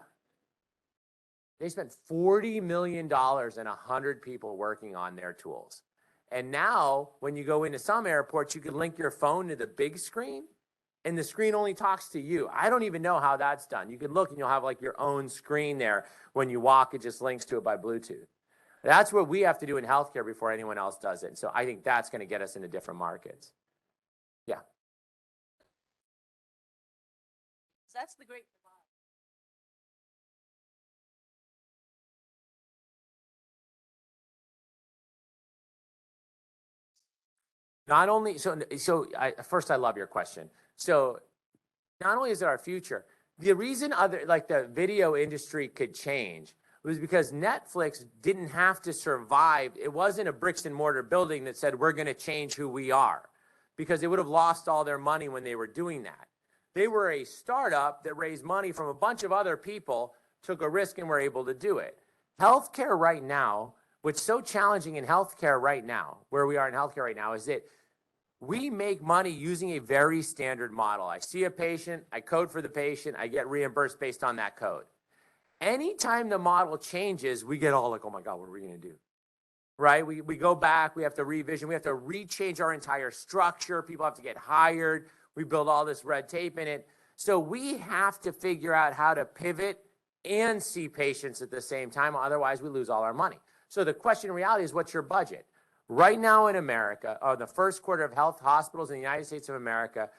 They spent $40 million and 100 people working on their tools. And now, when you go into some airports, you can link your phone to the big screen, and the screen only talks to you. I don't even know how that's done. You can look, and you'll have like your own screen there. When you walk, it just links to it by Bluetooth. That's what we have to do in healthcare before anyone else does it. So I think that's going to get us into different markets. Yeah. That's the great divide. Not only, first, I love your question. So not only is it our future, the reason the video industry could change was because Netflix didn't have to survive. It wasn't a bricks and mortar building that said, we're going to change who we are, because they would have lost all their money when they were doing that. They were a startup that raised money from a bunch of other people, took a risk, and were able to do it. Healthcare right now, what's so challenging in healthcare right now, where we are in healthcare right now, is that we make money using a very standard model. I see a patient, I code for the patient, I get reimbursed based on that code. Anytime the model changes, we get all like, oh my God, what are we gonna do? Right? We go back, we have to revision, we have to rechange our entire structure, people have to get hired, we build all this red tape in it. So we have to figure out how to pivot and see patients at the same time, otherwise we lose all our money. So the question in reality is, what's your budget? Right now in America, the first quarter of health hospitals in the United States of America,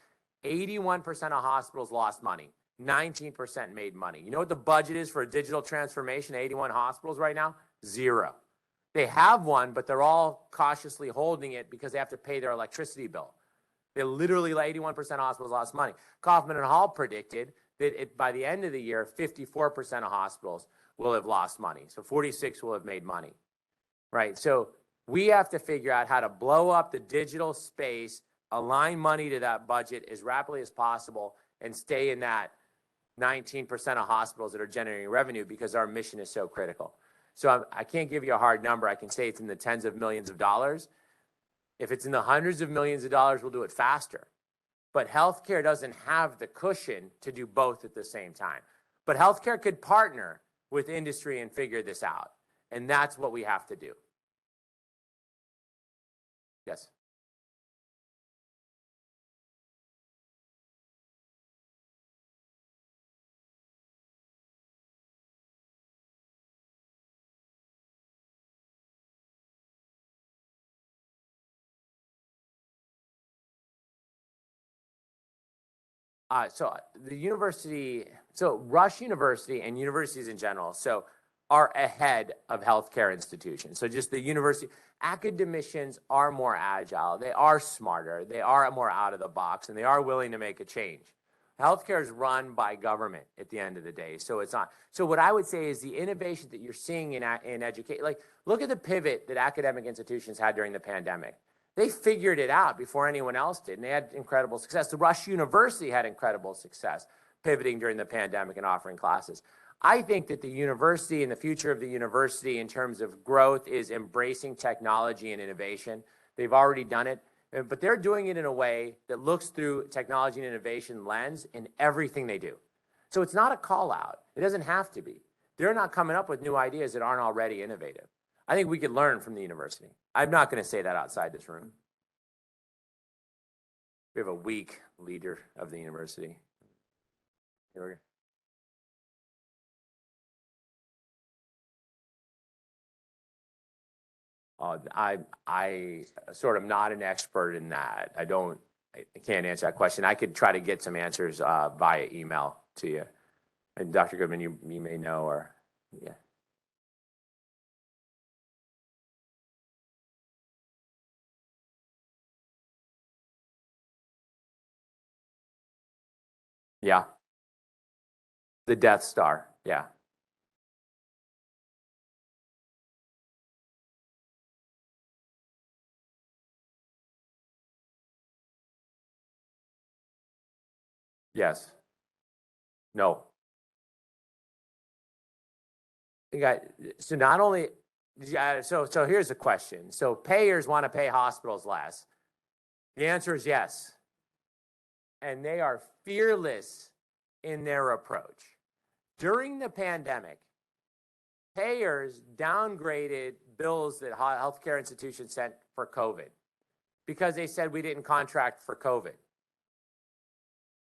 81% of hospitals lost money, 19% made money. You know what the budget is for a digital transformation at 81 hospitals right now? Zero. They have one, but they're all cautiously holding it because they have to pay their electricity bill. They literally, 81% of hospitals lost money. Kaufman and Hall predicted that by the end of the year, 54% of hospitals will have lost money. So 46 will have made money, right? So we have to figure out how to blow up the digital space, align money to that budget as rapidly as possible, and stay in that 19% of hospitals that are generating revenue, because our mission is so critical. So I can't give you a hard number. I can say it's in the tens of millions of dollars. If it's in the hundreds of millions of dollars, we'll do it faster. But healthcare doesn't have the cushion to do both at the same time. But healthcare could partner with industry and figure this out. And that's what we have to do. Yes. Rush University and universities in general, are ahead of healthcare institutions. So just the university, academicians are more agile, they are smarter, they are more out of the box, and they are willing to make a change. Healthcare is run by government at the end of the day, so it's not. So what I would say is the innovation that you're seeing in education, like look at the pivot that academic institutions had during the pandemic. They figured it out before anyone else did, and they had incredible success. The Rush University had incredible success pivoting during the pandemic and offering classes. I think that the university and the future of the university in terms of growth is embracing technology and innovation. They've already done it, but they're doing it in a way that looks through technology and innovation lens in everything they do. So it's not a call out. It doesn't have to be. They're not coming up with new ideas that aren't already innovative. I think we could learn from the university. I'm not going to say that outside this room. We have a weak leader of the university. Here we go. I sort of not an expert in that. I can't answer that question. I could try to get some answers via email to you. And Dr. Goodman, you may know, or yeah. Yeah. The Death Star. Yeah. Yes. No. So not only, so here's the question. So payers want to pay hospitals less. The answer is yes. And they are fearless in their approach. During the pandemic, payers downgraded bills that healthcare institutions sent for COVID because they said we didn't contract for COVID.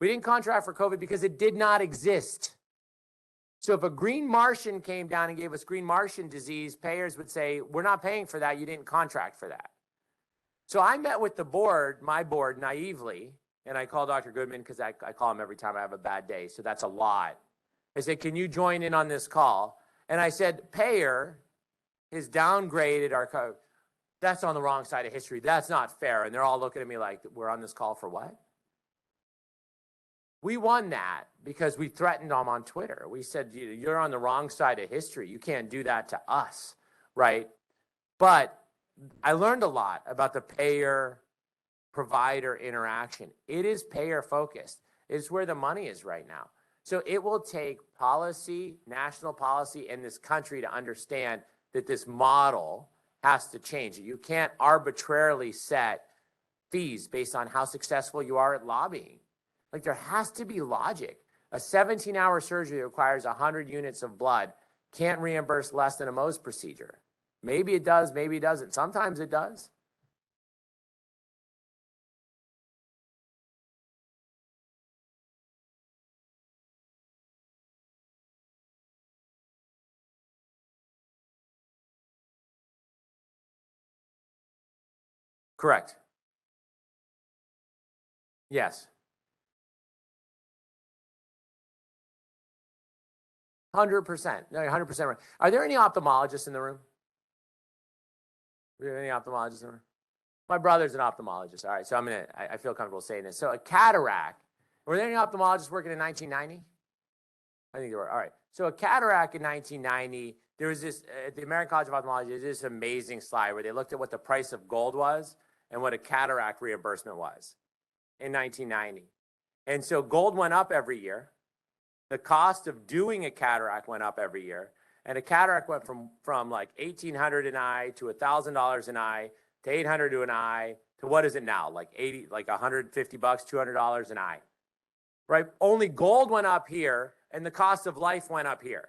We didn't contract for COVID because it did not exist. So if a green Martian came down and gave us green Martian disease, payers would say, we're not paying for that. You didn't contract for that. So I met with the board, my board, naively, and I call Dr. Goodman because I call him every time I have a bad day. So that's a lot. I said, can you join in on this call? And I said, payer has downgraded our code. That's on the wrong side of history. That's not fair. And they're all looking at me like, we're on this call for what? We won that because we threatened them on Twitter. We said, you're on the wrong side of history. You can't do that to us, right? But I learned a lot about the payer-provider interaction. It is payer-focused. It's where the money is right now. So it will take policy, national policy in this country to understand that this model has to change. You can't arbitrarily set fees based on how successful you are at lobbying. Like, there has to be logic. A 17-hour surgery that requires 100 units of blood can't reimburse less than a Mohs procedure. Maybe it does, maybe it doesn't. Sometimes it does. Correct. Yes. 100%. No, 100% right. Are there any ophthalmologists in the room? Are there any ophthalmologists in the room? My brother's an ophthalmologist. All right, so I feel comfortable saying this. So a cataract, were there any ophthalmologists working in 1990? I think there were. All right. So a cataract in 1990, there was this, at the American College of Ophthalmology, there's this amazing slide where they looked at what the price of gold was and what a cataract reimbursement was in 1990. And so gold went up every year. The cost of doing a cataract went up every year. And a cataract went from like $1,800 an eye to $1,000 an eye to $800 to an eye to what is it now? Like $150, $200 an eye, right? Only gold went up here and the cost of life went up here,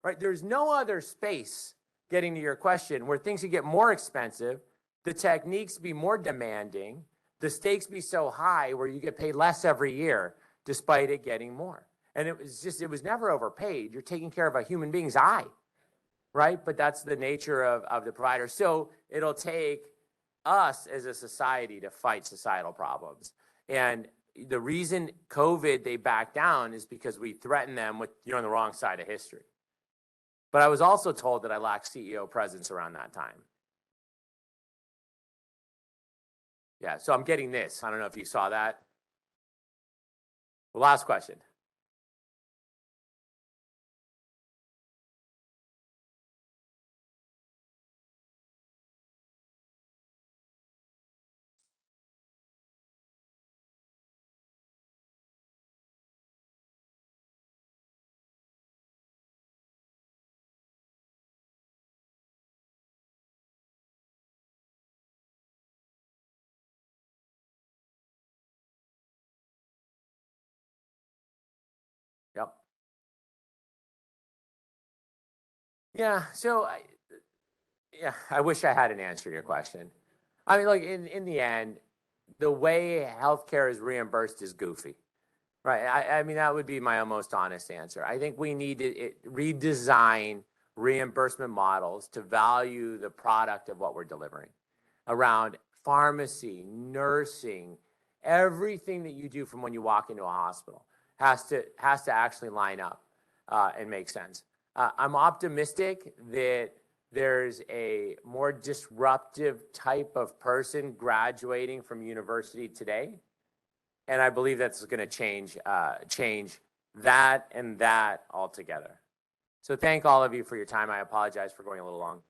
right? There's no other space, getting to your question, where things could get more expensive, the techniques be more demanding, the stakes be so high where you get paid less every year despite it getting more. And it was never overpaid. You're taking care of a human being's eye, right? But that's the nature of the provider. So it'll take us as a society to fight societal problems. And the reason COVID, they backed down is because we threatened them with, you're on the wrong side of history. But I was also told that I lacked CEO presence around that time. Yeah, so I'm getting this. I don't know if you saw that. The last question. Yep. Yeah, so I wish I had an answer to your question. I mean, like in the end, the way healthcare is reimbursed is goofy, right? I mean, that would be my most honest answer. I think we need to redesign reimbursement models to value the product of what we're delivering around pharmacy, nursing, everything that you do from when you walk into a hospital has to actually line up and make sense. I'm optimistic that there's a more disruptive type of person graduating from university today. And I believe that's going to change that and that altogether. So thank all of you for your time. I apologize for going a little long.